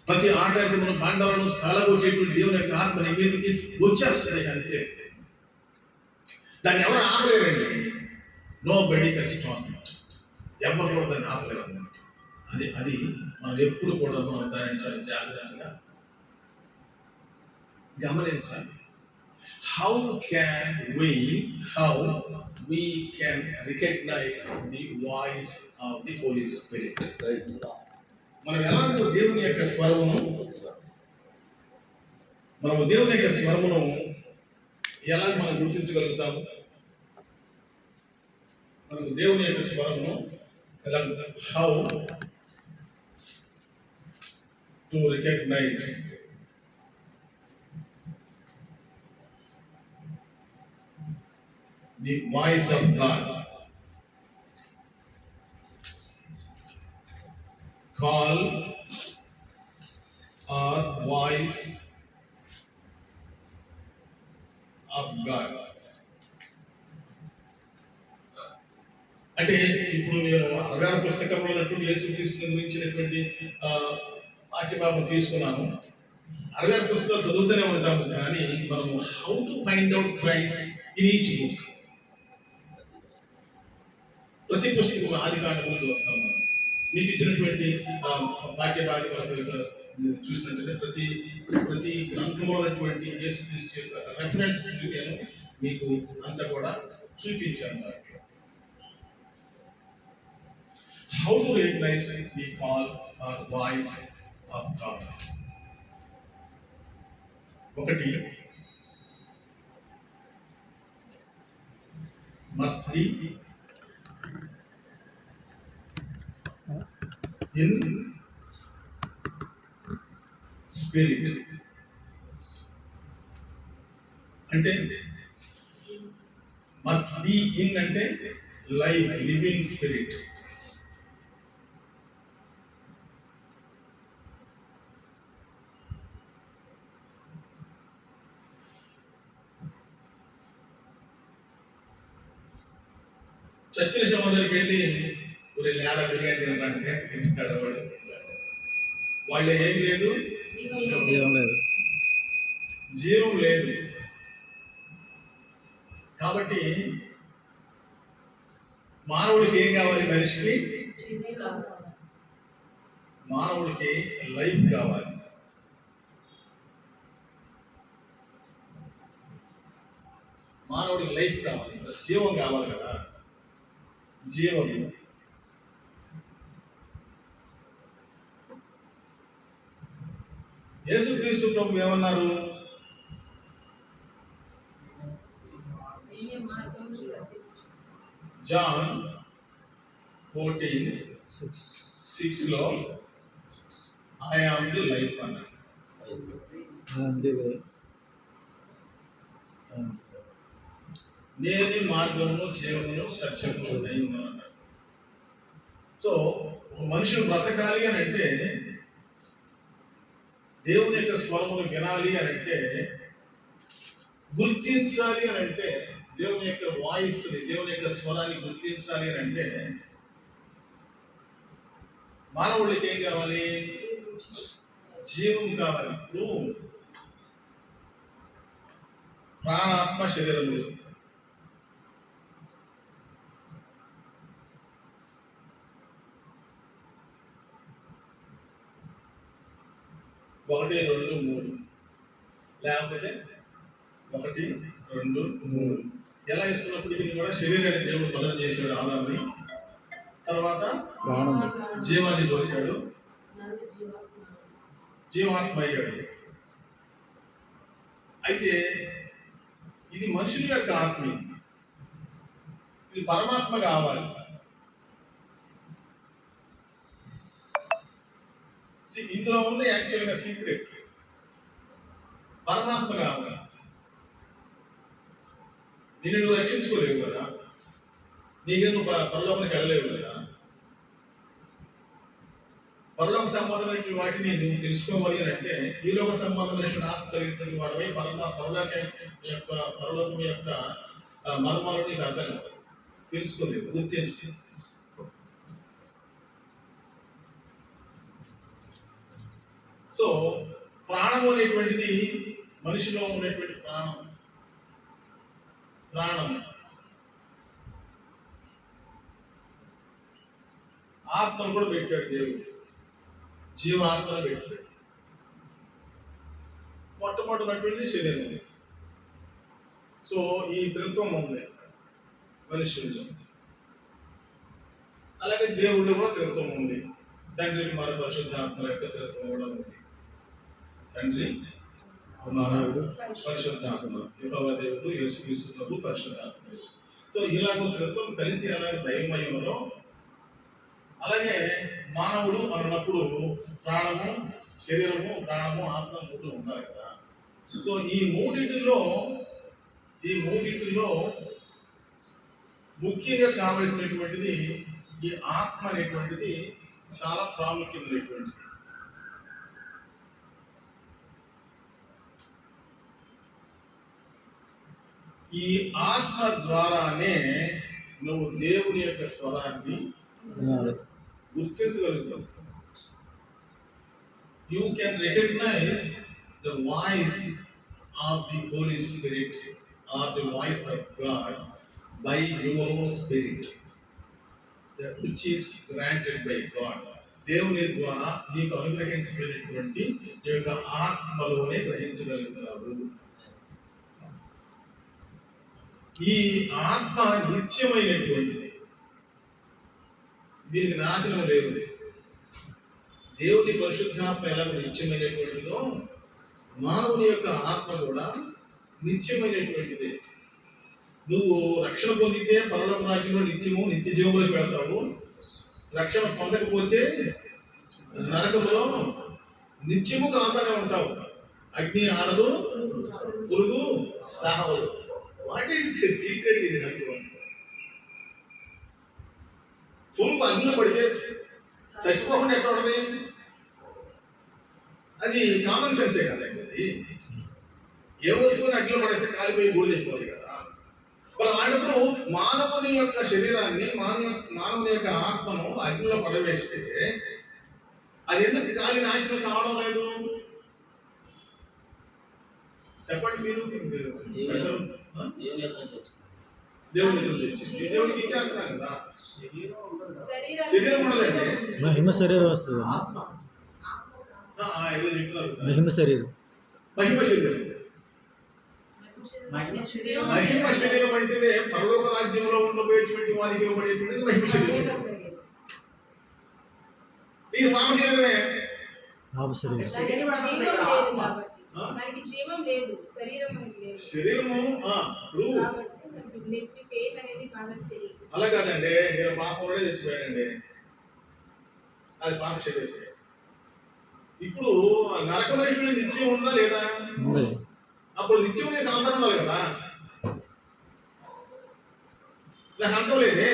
ప్రతి ఆటంకమును, బండాలను కాలగొట్టేటువంటి దేవుని యొక్క ఆత్మ నీ మీదకి వచ్చేస్తుంది అంతే. దాన్ని ఎవరు ఆపలేరండి. Nobody can stop it. ఎవరు కూడా దాన్ని ఆపలేరు. అది మనం ఎప్పుడు కూడా మనం దాన్ని చాలా జాగ్రత్తగా గమనించాలి. How we can recognize the voice of the Holy Spirit? మనం ఎలాగో దేవుని యొక్క స్వరమును మనము దేవుని యొక్క స్వరమును ఎలా మనం గుర్తించగలుగుతాము? మనము దేవుని యొక్క స్వరమును ఎలా, how to recognise the voice of God. Call or voice of God. అంటే ఇప్పుడు నేను అగార పుస్తకంలో ఉన్నటువంటి యేసుక్రీస్తుని గురించినటువంటి పాఠ్యభాగం తీసుకున్నాను. అగార పుస్తకాలు చదువుతూనే ఉంటాము, కానీ మనము how to find out Christ in each book. ప్రతి పుస్తకం ఆది కాండము చూస్తాం మనం. మీకు ఇచ్చినటువంటి పాఠ్యభాగం చూసినట్లయితే ప్రతి గ్రంథంలో ఉన్నటువంటి యేసుక్రీస్తు యొక్క రెఫరెన్స్ నేను మీకు అంతా కూడా చూపించాను. How to recognise the call or voice of God. ఒకటి, మస్ట్ బి ఇన్ స్పిరిట్. అంటే మస్ట్ బి ఇన్ అంటే లైవ్, లివింగ్ స్పిరిట్. చచ్చిన సమాధానికి వెళ్ళి ఊరి లేల బిర్యానీ తినడానికి తెలుస్తాడు వాడు. వాళ్ళు ఏం లేదు, జీవం లేదు. కాబట్టి మానవుడికి ఏం కావాలి? మనిషికి మానవుడికి లైఫ్ కావాలి. మానవుడికి లైఫ్ కావాలి, జీవం కావాలి కదా. జీవం యేసుక్రీస్తు ప్రభు ఏమన్నారు? John 14:6 I am the life అన్నాడు. నేనే మార్గమును జీవమును సత్యము అన్నాడు. సో ఒక మనుషులు బ్రతకాలి అని అంటే, దేవుని యొక్క స్వరమును వినాలి అని అంటే, గుర్తించాలి అని అంటే, దేవుని యొక్క వాయిస్, దేవుని యొక్క స్వరాన్ని గుర్తించాలి అని అంటే మానవుడికి ఏం కావాలి? జీవం కావాలి. ఇప్పుడు ప్రాణాత్మ శరీరములు, ఒకటి రెండు మూడు, లేకపోతే ఒకటి రెండు మూడు ఎలా వేసుకున్నప్పటికీ కూడా శరీరాన్ని దేవుడు మొదలు చేశాడు ఆదాముని, తర్వాత జీవాన్ని పోసాడు, జీవాత్మ అయ్యాడు. అయితే ఇది మనుషుని యొక్క ఆత్మ, ఇది పరమాత్మ కావాలి. ఇందులో ఉంది యాక్చువల్గా సీక్రెట్. పరమాత్మ కావాలి. నిన్ను నువ్వు రక్షించుకోలేవు కదా, నీకే నువ్వు పరలోకానికి వెళ్ళలేవు కదా. పరలోక సంబంధమైన వాటిని నువ్వు తెలుసుకోవాలి అని అంటే ఈ లోక సంబంధమైన ఆత్మ కలిగినటువంటి వాడిపై పరలోకం యొక్క మర్మాలు నీకు అర్థం కాదు, తెలుసుకోలేవు, గుర్తించలేదు. సో ప్రాణము అనేటువంటిది మనిషిలో ఉన్నటువంటి ప్రాణం ఆత్మను కూడా పెట్టాడు దేవుడు, జీవాత్మను పెట్టాడు. మొట్టమొదటినటువంటిది శరీరం. సో ఈ త్రిత్వం ఉంది మనుషుల్లో. అలాగే దేవుళ్ళు కూడా త్రిత్వం ఉంది. తండ్రి మరి పరిశుద్ధాత్మ యొక్క త్రిత్వం కూడా ఉంది. తండ్రి ఉన్నారా? పరిశుద్ధాత్మ, యెహోవా దేవుడు, యేసుక్రీస్తు ప్రభు పరిశుద్ధాత్మ. సో ఇలాగ త్రిత్వం కలిసి అలాగే దైవమయంలో, అలాగే మానవుడు అన్నప్పుడు ప్రాణము, శరీరము, ప్రాణము, ఆత్మ మూడు ఉన్నారు కదా. సో ఈ మూడింటిలో ముఖ్యంగా కావలసినటువంటిది ఈ ఆత్మ అనేటువంటిది చాలా ప్రాముఖ్యమైనటువంటిది. ఈ ఆత్మ ద్వారానే నువ్వు దేవుని యొక్క స్వరాన్ని గుర్తించగలుగుతావు. You can recognise the voice of the Holy Spirit or the voice of God by your own spirit which is granted by God. దేవుని ద్వారా నీకు అనుగ్రహించబడినటువంటి ఈ యొక్క ఆత్మలోనే గ్రహించగలుగుతావు. ఈ ఆత్మ నిత్యమైనటువంటిది, దీనికి నాశనం లేదు. దేవుని పరిశుద్ధాత్మ ఎలా నిత్యమైనటువంటిదో మానవుని యొక్క ఆత్మ కూడా నిత్యమైనటువంటిది. నువ్వు రక్షణ పొందితే పరలోక రాజ్యంలో నిత్యము నిత్య జీవంలోకి వెళ్తావు. రక్షణ పొందకపోతే నరకములో నిత్యము కాతానే ఉంటావు. అగ్ని ఆరదు, పురుగు సాహవదు. What is the secret? ఇది పురుగు అగ్నిలో పడితే చచ్చిపోకుండా ఎట్లా ఉండదు? అది కామన్ సెన్సే కదండి. అది ఏ వస్తువుని అగ్నిలో పడేస్తే కాలిపోయి బూడిదైపోతుంది కదా. మరి అలాంటప్పుడు మానవుని యొక్క శరీరాన్ని, మానవుని యొక్క ఆత్మను అగ్నిలో పడవేస్తే అది ఎందుకు కాలి నాశనం కావడం లేదు? చెప్పండి మీరు. దేవుని నుంచి వచ్చింది, దేవుడికి ఇచ్చేస్తున్నాం కదా. శరీరం ఉండదండి, మహిమ శరీరం వస్తుంది. ఏదో చెప్తున్నారు, మహిమ శరీరం. మహిమ శరీరం. మహిమ శరీరం అంటే పరలోక రాజ్యంలో ఉండబోయేటువంటి వారికి ఇవ్వబడేటువంటిది మహిమ శరీరం. ఇది పాప శరీరమే. పాప శరీరం. శరీరము అలా కాదండి, నేను పాపంలోనే తెచ్చిపోయానండి, అది పాప శరీరం. ఇప్పుడు నరక మనుషులు నిత్యం ఉందా లేదా? అప్పుడు నిత్యం నీకు అంతం ఉండాలి కదా. నాకు అంతం లేదే.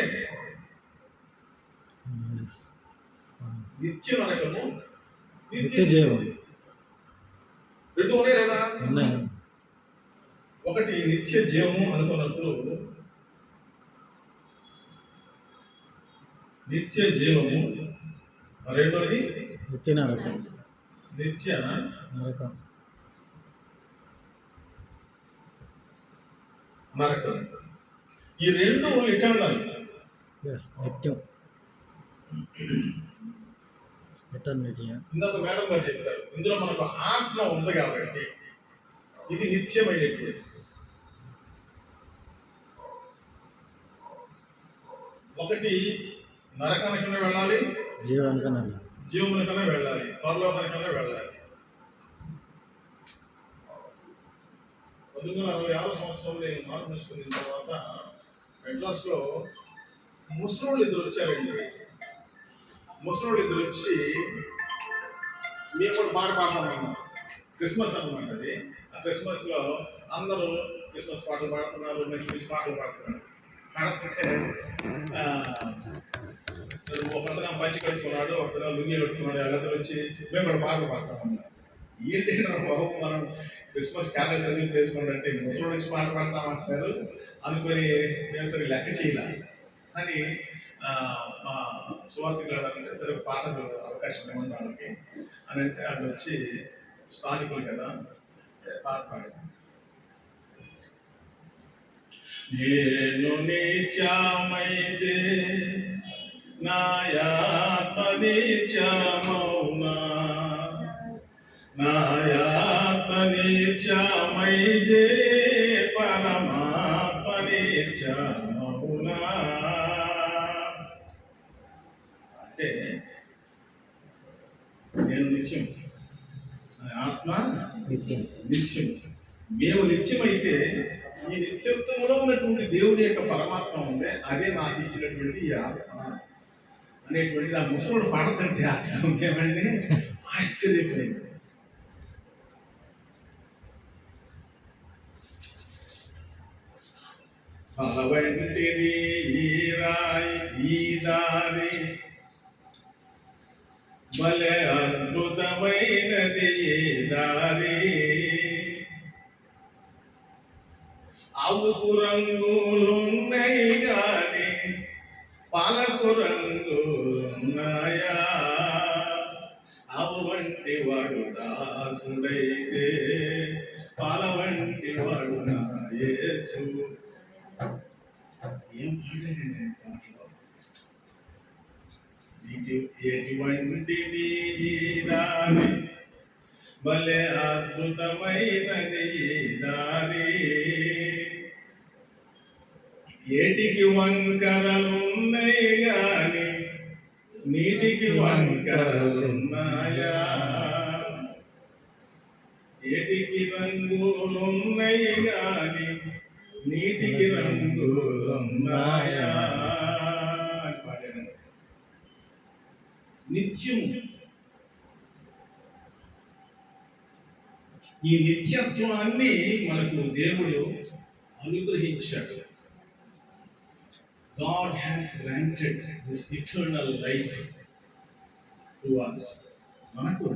నిత్య నరకము, నిత్య జీవం రెండు ఉన్నాయి లేదా? ఒకటి నిత్య జీవము అనుకున్నప్పుడు, నిత్య జీవము. రెండోది నిత్య నరకం. నిత్య నరకం. నరకం. ఈ రెండు ఇటర్నల్, నిత్యం. ఇందాక మేడం గారు చెప్పారు, ఇందులో మనకు ఆత్మ ఉంది కాబట్టి ఇది నిత్యమైనటువంటి. ఒకటి నరకానికన్నా వెళ్ళాలి, జీవమునికన్నా వెళ్ళాలి, పరలోకానికన్నా వెళ్ళాలి. 1966 సంవత్సరంలో నేను మార్పు తీసుకున్న తర్వాత మెడ్రాస్లో ముస్లింలు ఇద్దరు వచ్చారండి. ముస్లింలు ఇద్దరు వచ్చి మేము కూడా పాట పాడతామన్నారు. క్రిస్మస్ అనమాట అది. ఆ క్రిస్మస్లో అందరూ క్రిస్మస్ పాటలు పాడుతున్నారు, మంచి మంచి పాటలు పాడుతున్నారు. పాడుతుంటే ఒకతను పంచి కట్టుకున్నాడు, ఒకతను లుంగి కట్టుకున్నాడు. వాళ్ళందరూ వచ్చి మేము కూడా పాటలు పాడతామన్నారు. ఏంటి బాబు, మనం క్రిస్మస్ క్యాలెండర్ సర్వీస్ చేసుకుంటే ముసలి నుంచి పాట పాడతామంటున్నారు అనుకొని మేము సరే లెక్క చేయాల అని మా సువార్థికులు అంటే సరే పాటలు అవకాశం ఇవ్వండి వాళ్ళకి అని అంటే వాళ్ళు వచ్చి స్థానికులు కదా పాట పాడారు. నేను నిత్యమైతే నాయాత్మ నిత్యమౌనా, నాయాత్మ నిత్యమైతే పరమాత్మ నిత్యమౌనా. అంటే నేను నిత్యం, నా ఆత్మ నిత్యం. నిత్యం. మేము నిత్యమైతే ఈ నిత్యత్వంలో ఉన్నటువంటి దేవుడి యొక్క పరమాత్మ ఉందే అదే నాకు ఇచ్చినటువంటి ఈ ఆత్మ అనేటువంటిది ఆ ముసలుడు పాడుతుంటే అసలు ఏమండి ఆశ్చర్యపోయింది. బలవంటిది ఈ రాయి ఈ దారి భలే అద్భుతమైనది ఈ దారి ఆవుకు రంగులున్నాయి గాని పాలకు రంగులున్నాయా ఆవు వంటి వాడు దాసుడైతే పాల వంటి వాడు నా యేసు. ఏం పాడాడండి పాటలో? ఎటువంటిది ఈ దారి భలే అద్భుతమైనది ఈ దారి ఏటికి వంకరలున్నాయి గాని నీటికి వంకరలున్నాయా ఏటికి రంగులున్నాయి గాని నీటికి రంగులున్నాయా పాడాను. నిత్యము ఈ నిత్యత్వాన్ని మనకు దేవుడు అనుగ్రహించాడు. God has granted this eternal life to us. మనకు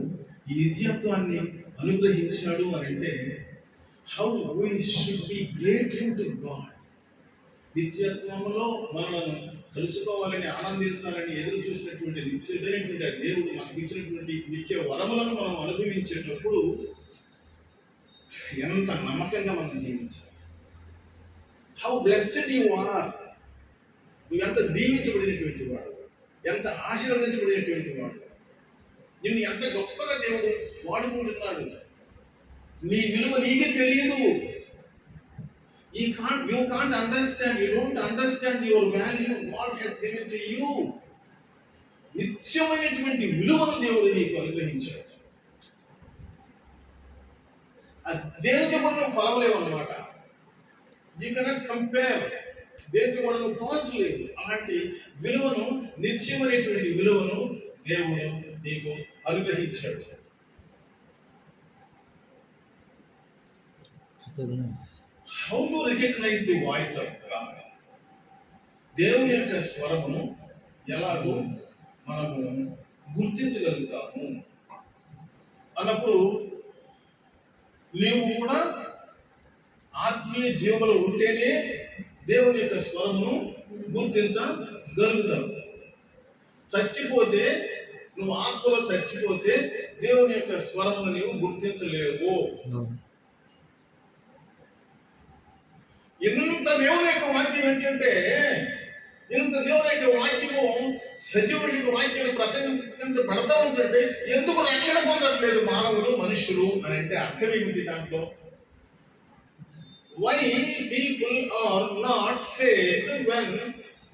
ఈ నిత్యత్వాన్ని అనుగ్రహించాడు అని అంటే how we should be grateful to God. నిత్యత్వంలో మనలను కలుసుకోవాలని ఆనందించాలని ఎదురు చూసినటువంటి నిత్యుడైనటువంటి దేవుడు మనకు ఇచ్చినటువంటి నిత్య వరములను మనం అనుభవించేటప్పుడు ఎంత నమ్మకంగా మనం జీవించాలి. How blessed you are. నువ్వు ఎంత దీవించబడినటువంటి వాడు, ఎంత ఆశీర్వదించబడినటువంటి వాడు, నిన్ను ఎంత గొప్పగా దేవుడు వాడుకుంటున్నాడు. నీ విలువ నీకే తెలియదు. You can't understand. You don't understand your value. God has given to you. నిత్యమైనటువంటి విలువను దేవుడు నీకు అనుగ్రహించాడు. దేనితో కూడా నువ్వు కొలవలేవు అన్నమాట. You cannot compare. దేనితో కూడా నువ్వు పోల్చలేవు. అలాంటి విలువను, నిత్యమైనటువంటి విలువను దేవుడు నీకు అనుగ్రహించాడు. How to recognize the voice of God? దేవుని యొక్క స్వరమును ఎలాగో మనము గుర్తించగలుగుతాము అన్నప్పుడు నీవు కూడా ఆత్మీయ జీవములో ఉంటేనే దేవుని యొక్క స్వరమును గుర్తించగలుగుతావు. చచ్చిపోతే, నువ్వు ఆత్మలో చచ్చిపోతే దేవుని యొక్క స్వరమును నీవు గుర్తించలేవు. ఇంత దేవుని యొక్క వాక్యం ఏంటంటే, ఇంత దేవుని యొక్క వాక్యము సజీవుడి వాక్యాన్ని ప్రసంగించబడతా ఉంటుంటే ఎందుకు రక్షణ పొందట్లేదు మానవులు, మనుషులు అని అంటే అర్థం ఏమిటి దాంట్లో? Why people are not saved when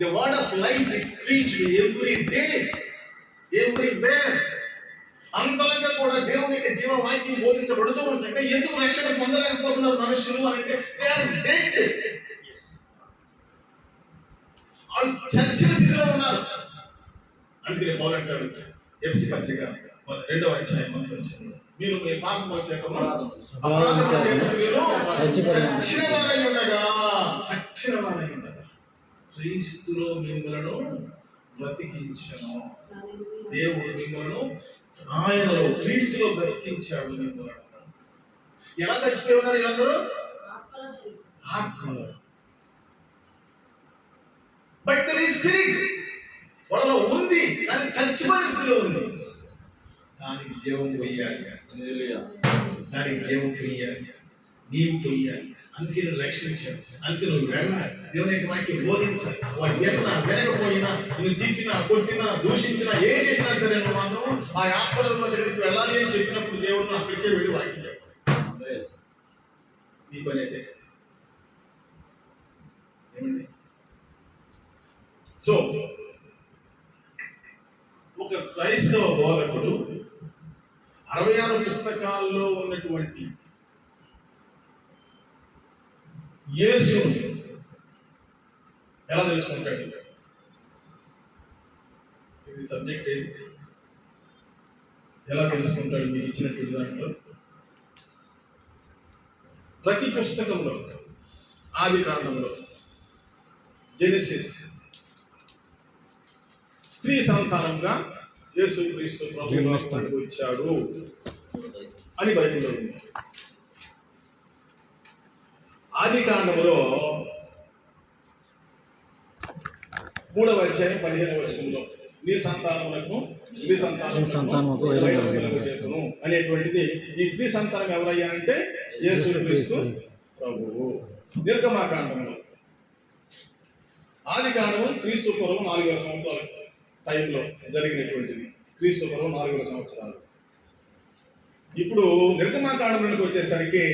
the word of life is preached every day, everywhere? అంతలంగా కూడా దేవుని యొక్క జీవ వాక్యం బోధించబడుతూ ఉంటుంటే ఎందుకు రక్షణ పొందలేకపోతున్నారు మనుషులు అని అంటే they are dead. వాళ్ళు చచ్చిన స్థితిలో ఉన్నారు. అందుకనే పౌలు అంటాడు ఎఫెసీ పత్రిక 2వ అధ్యాయం 1వ వచనంలో, మీరు మీ పాపముల చేత అపరాధముల చేత మీరు చచ్చిన వారై ఉండగా క్రీస్తులో మిమ్మలను బ్రతికించెను. దేవుడు మిమ్మలను ఆయనలో క్రీస్తులో బ్రతికించాడు. మిమ్మల్ని ఎలా చచ్చిపోయి ఉన్నారు వీళ్ళందరూ? ఆత్మలో. బట్ దర్ ఈస్ స్పిరిట్ వాళ్ళలో ఉంది, కానీ చచ్చిపోయే స్థితిలో ఉంది. దానికి జీవం పొయ్యాలి, దానికి జీవం పొయ్యాలి, నీవు పొయ్యాలి. అందుకే నువ్వు రక్షించావు, అందుకే నువ్వు వెళ్ళాలి, దేవుని యొక్క వాక్యం బోధించాలి. వాడు వెనకపోయినా, నువ్వు తిట్టినా, కొట్టినా, దూషించినా, ఏం చేసినా సరే నువ్వు మాత్రం ఆ ఆత్మల దగ్గరికి వెళ్ళాలి అని చెప్పినప్పుడు దేవుడు అక్కడికే వెళ్ళి వాక్యం చెప్పాలి. నీ పని అయితే ఏమండి? సో ఒక క్రైస్తవ బోధకుడు 66 పుస్తకాల్లో ఉన్నటువంటి యేసు ఎలా తెలుసుకుంటాడు? ఇది సబ్జెక్ట్ ఏది? ఎలా తెలుసుకుంటాడు? మీరు ఇచ్చినటువంటి దాంట్లో ప్రతి పుస్తకంలో ఆది కాండంలో జెనెసిస్ స్త్రీ సంతానంగా యేసుక్రీస్తు ప్రభువు వచ్చాడు అని బైబిల్లో ఉంది. ఆది కాండంలో 3వ అధ్యాయం 15వ వచనంలో నీ సంతానములకు చేతును అనేటువంటిది. ఈ స్త్రీ సంతానం ఎవరయ్యారంటే యేసుక్రీస్తు ప్రభువు. నిర్గమాకాండంలో ఆది కాండము క్రీస్తు పూర్వం 4000 సంవత్సరాల టైంలో జరిగినటువంటిది. క్రీస్తు పూర్వం 4000 సంవత్సరాలు. ఇప్పుడు నిర్గమాకాండంలోకి వచ్చేసరికి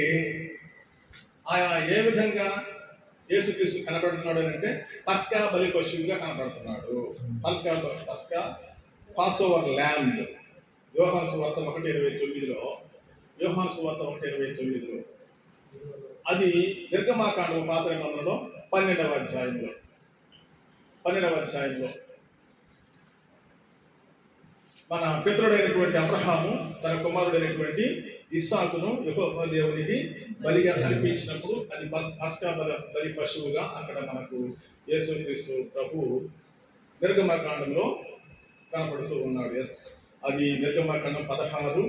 ఆయన ఏ విధంగా యేసుక్రీస్తు కనబడుతున్నాడు అంటే పస్కా బలి పశువుగా కనబడుతున్నాడు. పస్కా పాసోవర్ ల్యాంబ్. యోహాను సువార్త 1:29లో అది నిర్గమాకాండం పాత నిబంధనలో 12వ అధ్యాయంలో మన పితరుడైనటువంటి అబ్రహాము తన కుమారుడైనటువంటి ఇస్సాకును యెహోవా దేవునికి బలిగా అర్పించినప్పుడు అది పస్కా బలి పశువుగా అక్కడ మనకు యేసుక్రీస్తు ప్రభువు నిర్గమాకాండంలో కనపడుతూ ఉన్నాడు. అది నిర్గమాకాండం 16,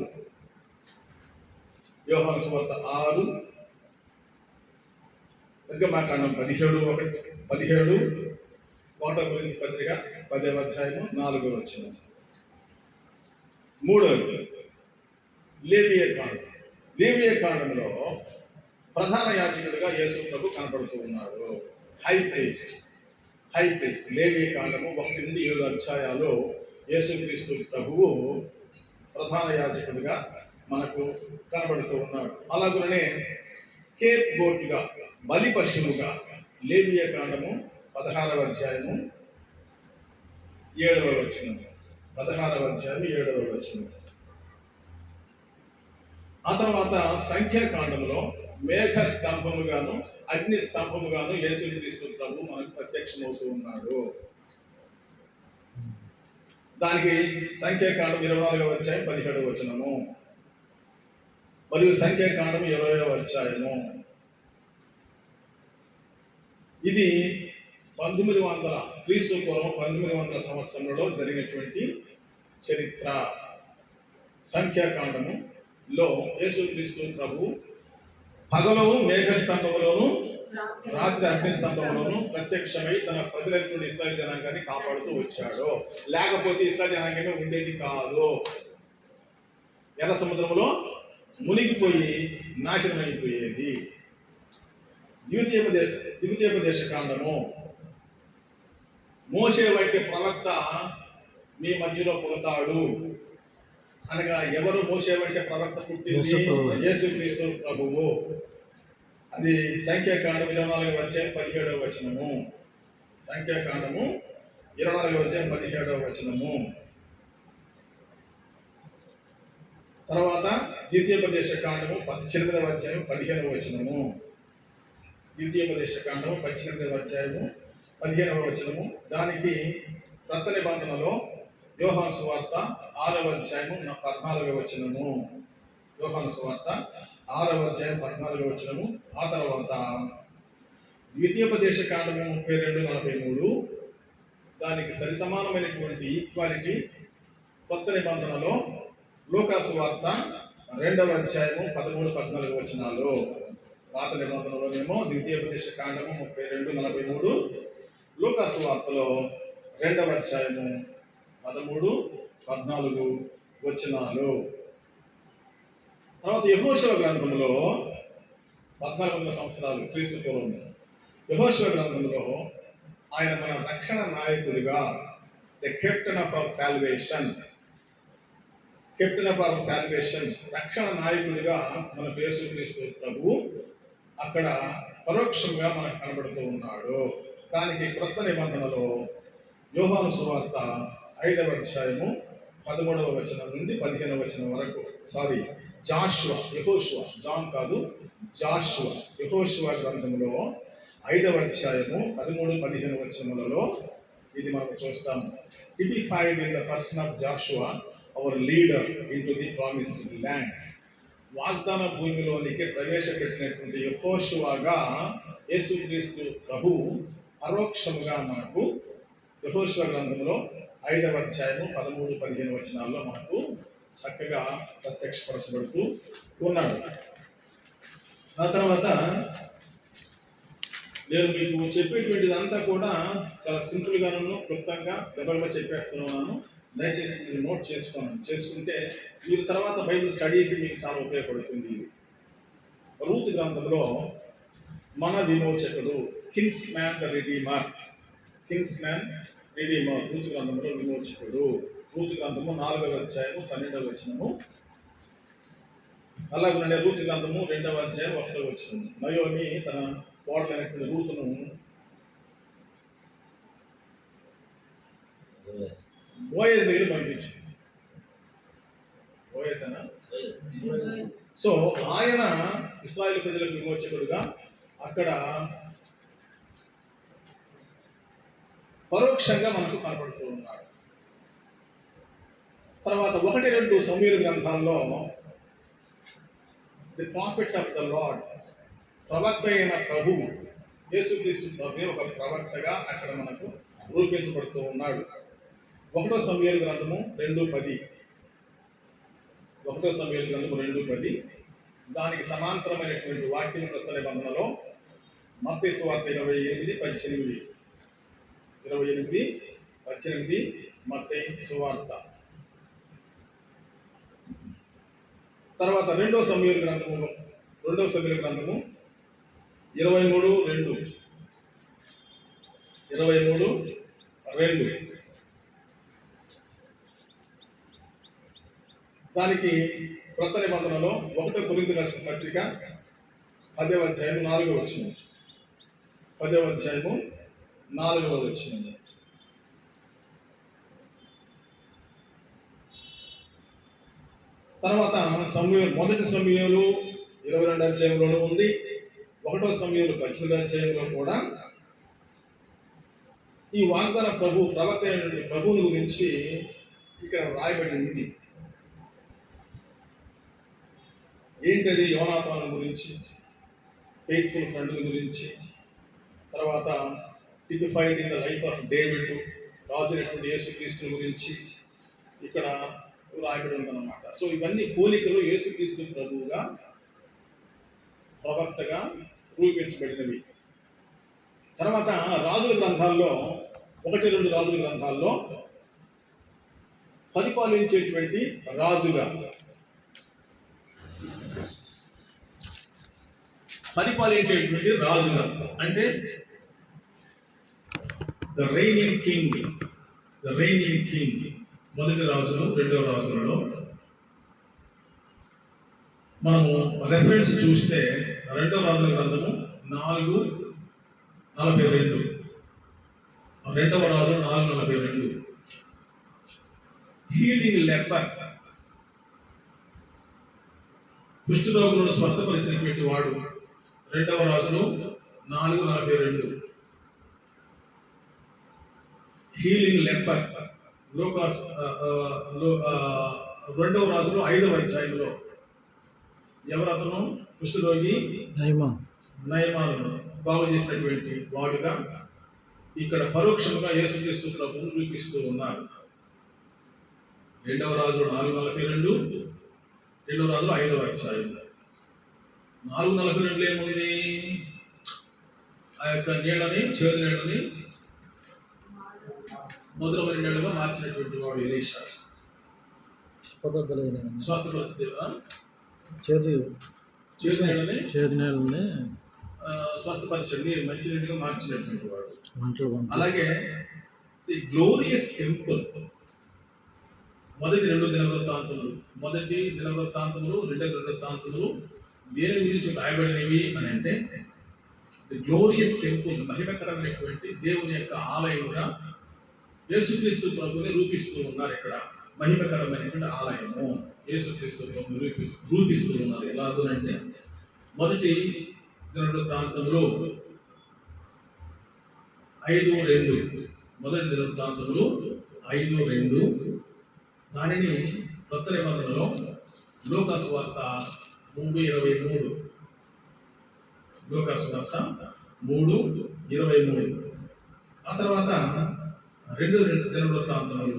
యోహాను సువార్త 6, నిర్గమాకాండం 17, 1 కొరింథీ పత్రిక 10వ అధ్యాయము 4వ వచనం. 3వది లేవియ కాండంలో ప్రధాన యాజకుడిగా యేసు ప్రభు కనపడుతూ ఉన్నాడు. హై ప్రీస్ట్ లేవియ కాండము 1-7 అధ్యాయాలు యేసుక్రీస్తు ప్రభువు ప్రధాన యాజకుడిగా మనకు కనబడుతూ ఉన్నాడు. అలాగనే స్కేప్ గోట్గా బలి పశువుగా లేవియ కాండము 16వ అధ్యాయము 7వ వచనం. 16వ అధ్యాయం 7వ వచనం. ఆ తర్వాత సంఖ్యాకాండంలో మేఘ స్తంభముగాను అగ్ని స్తంభముగాను యేసుక్రీస్తు ప్రభు మనకు ప్రత్యక్షమవుతూ ఉన్నాడు. దానికి సంఖ్యాకాండం 24వ అధ్యాయం 17వ వచనము మరియు సంఖ్యాకాండం 20వ అధ్యాయము. ఇది 1900 క్రీస్తు పూర్వం 1900 సంవత్సరంలో జరిగినటువంటి చరిత్ర. సంఖ్యాకాండములో యేసుక్రీస్తు ప్రభు పగలు మేఘస్తంభములోను రాత్రి అగ్నిస్తంభంలోను ప్రత్యక్షమై తన ప్రజలైనటువంటి ఇశ్రాయేలు జనాంగాన్ని కాపాడుతూ వచ్చాడు. లేకపోతే ఇశ్రాయేలు జనాంగమే ఉండేది కాదు. ఎర్ర సముద్రంలో మునిగిపోయి నాశనమైపోయేది. ద్వితీయోపదేశ కాండము మోషే వంటి ప్రవక్త మీ మధ్యలో పుడతాడు అనగా ఎవరు మోషే వంటి ప్రవక్త పుట్టింది? యేసుక్రీస్తు ప్రభువు. అది సంఖ్యాకాండం 24వ అధ్యాయం 17వ వచనము. సంఖ్యాకాండము 24వ అధ్యాయం 17వ వచనము. తర్వాత ద్వితీయోపదేశ కాండము 18వ అధ్యాయం 15వ వచనము. ద్వితీయోపదేశ కాండము 18వ అధ్యాయము 15వ వచనము. దానికి క్రొత్త నిబంధనలో యోహాను సువార్త 6వ అధ్యాయము 14వ వచనము. యోహాను సువార్త 6వ అధ్యాయం 14వ వచనము. ఆ తర్వాత ద్వితీయోపదేశ కాండము 32:43. దానికి సరి సమానమైనటువంటి ఈక్వాలిటీ కొత్త నిబంధనలో లూకాసు వార్త 2వ అధ్యాయము 13-14 వచనాలు. పాత నిబంధనలోనేమో ద్వితీయోపదేశ కాండము 32:43, లూకాసు వార్తలో 2వ అధ్యాయము 13-14 వచనాలు. తర్వాత యెహోషువ గ్రంథంలో 1400 సంవత్సరాలు క్రీస్తు పూర్వం యెహోషువ గ్రంథంలో ఆయన మన రక్షణ నాయకుడిగా the captain of our salvation రక్షణ నాయకుడిగా మన యేసుక్రీస్తు ప్రభువు అక్కడ పరోక్షంగా మనకు కనబడుతూ ఉన్నాడు. దానికి క్రొత్త నిబంధనలో యోహాను సువార్త 5వ అధ్యాయము 13వ వచనం నుండి 15వ వచనం వరకు సారీ జాషువా, యెహోషువ, జాన్ కాదు, జాషువా, యెహోషువ గ్రంథంలో 5వ అధ్యాయము 13-15 వచనములలో ఇది మనం చూస్తాము. Typified in the person of Joshua, our leader into the promised land. వాగ్దాన భూమిలోనికి ప్రవేశపెట్టినటువంటి యెహోషువగా యేసుక్రీస్తు ప్రభువు పరోక్షముగా మనకు యెహోషువ గ్రంథంలో 5వ అధ్యాయము 13-15 వచనాల్లో మనకు చక్కగా ప్రత్యక్షపరచబడుతూ ఉన్నాడు. ఆ తర్వాత నేను మీకు చెప్పేటువంటిదంతా కూడా చాలా సింపుల్గాను క్లుప్తంగా డబల్గా చెప్పేస్తున్నాను. దయచేసి మీరు నోట్ చేసుకుంటే మీరు తర్వాత బైబిల్ స్టడీకి మీకు చాలా ఉపయోగపడుతుంది. రూతు గ్రంథంలో మన విమోచకుడు, Kings man the redeemer, Kings man redeemer, Ruth గ్రంథంలో విమోచకుడు. రూతు గ్రంథము 4వ అధ్యాయము 12వ వచనము, అలాగే రూతు గ్రంథము 2వ అధ్యాయం 1వ వచనము. నయోమి తన కోడలైనటువంటి రూతును బోయజ్ దగ్గర పంపించింది. బోయజేనా? సో ఆయన ఇశ్రాయేలు ప్రజలకు విమోచకుడుగా అక్కడ పరోక్షంగా మనకు కనపడుతూ ఉన్నాడు. తర్వాత 1-2 సమూయేలు గ్రంథాల్లో the profit of the lord, ప్రవక్త అయిన ప్రభువు యేసుక్రీస్తు ప్రభువే ఒక ప్రవక్తగా అక్కడ మనకు రూపించబడుతూ ఉన్నాడు. 1వ సమూయేలు గ్రంథము 2:10, 1వ సమూయేలు గ్రంథము 2:10. దానికి సమాంతరమైనటువంటి వాక్యం క్రొత్త నిబంధనలో మత్తయి సువార్త 28:18 మత్తయి సువార్త. తర్వాత 2వ సమూయేలు గ్రంథము 23:2. దానికి క్రొత్త నిబంధనలో 1 కొరింథీ రాసిన పత్రిక 10వ అధ్యాయం 4వ వచనం, 10వ అధ్యాయము 4వ వచనం. తర్వాత మొదటి సమూయేలు 22వ అధ్యాయంలోనూ ఉంది, 1వ సమూయేలు 18వ అధ్యాయంలో కూడా ఈ వాగ్దాన ప్రవక్త ప్రభువుని గురించి ఇక్కడ రాయబడి ఉంది. ఏంటది? యోనాతాను గురించి, ఫెయిత్ఫుల్ ఫ్రెండ్ గురించి, తర్వాత typified in the life of David, రాజైనటువంటి యేసుక్రీస్తు గురించి ఇక్కడ రాయబడి ఉందన్నమాట. సో ఇవన్నీ పోలికలు యేసుక్రీస్తు ప్రభువుగా ప్రవక్తగా రూపించబడినవి. తర్వాత రాజుల గ్రంథాల్లో 1-2 రాజుల గ్రంథాల్లో పరిపాలించేటువంటి రాజుగా, అంటే ద రైనింగ్ కింగ్, మొదటి రాజులు 2వ రాజులలో మనము రెఫరెన్స్ చూస్తే 2వ రాజుల గ్రంథము 4:42, 2వ రాజు 4:42. హీలింగ్ లెపర్, కుష్ఠరోగులను స్వస్థపరిచినటువంటి వాడు, 2వ రాజులు 4:42. హీలింగ్ లెపర్, లూకాస్ 2వ రాజులు 5వ అధ్యాయంలో ఎవరతను? కుష్ఠరోగి నయమాను బాగు చేసినటువంటి వాడుగా ఇక్కడ పరోక్షంగా యేసుక్రీస్తు ప్రభువును చూపిస్తూ ఉన్నారు. 2వ రాజులు 4:42, 2వ రాజులు 5వ అధ్యాయం. 4:42 ఏముంది? ఆ యొక్క నీళ్ళని, చేదు నీళ్ళని మధురమైన నీళ్ళగా మార్చినటువంటి వాడు ఎలీషా. స్వస్థపరిస్థితి చేదు నీళ్ళని స్వస్థపరచండి, మంచి నీటిగా మార్చినటువంటి వాడు. అలాగే గ్లోరియస్ టెంపుల్, మొదటి 2 దినవృత్తాంతములు, 2 దినవృత్తాంతములు దేని గురించి రాయబడినవి అని అంటే ది గ్లోరియస్ టెంపుల్, మహిమకరమైనటువంటి దేవుని యొక్క ఆలయముగా యేసుక్రీస్తు ప్రభువుని రూపిస్తూ ఉన్నారు. ఇక్కడ మహిమకరమైనటువంటి ఆలయము. యేసుక్రీస్తు రూపిస్తూ ఉన్నారు. ఎలాగోనంటే మొదటి దినవృత్తాంతములు 5:2, మొదటి దినవృత్తాంతములు 5:2, దానిని కొత్త నిబంధనలో లూకా సువార్త 3:23, లూకా సువార్త 3:23. ఆ తర్వాత రెండు దినవృత్తాంతములు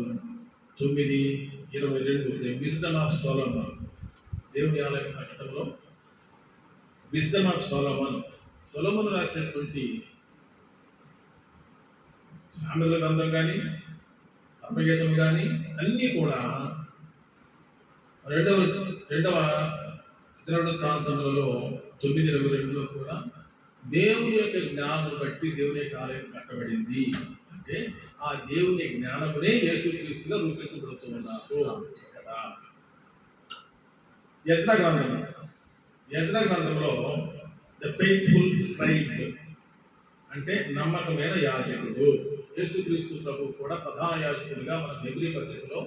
9:22, ది విజ్డమ్ ఆఫ్ సొలొమన్, దేవుని ఆలయం కట్టడంలో విజ్డమ్ ఆఫ్ సొలొమన్ రాసినటువంటి సామెతల గ్రంథం కానీ అపగీతం కానీ అన్నీ కూడా రెండవ దినవృత్తాంతములలో 9:22లో కూడా దేవుని యొక్క జ్ఞానం బట్టి దేవుని యొక్క ఆలయం కట్టబడింది. అంటే ఆ దేవుని జ్ఞానమునే యేసుక్రీస్తుగా రూపించబడుతూ ఉన్నారు కదా. యెజ్రా గ్రంథంలో ద ఫెయిత్ఫుల్ స్క్రైబ్ అంటే నమ్మకమైన యాజకుడు, యేసుక్రీస్తు ప్రభు కూడా ప్రధాన యాజకుడిగా మన హెబ్రీ పత్రికలో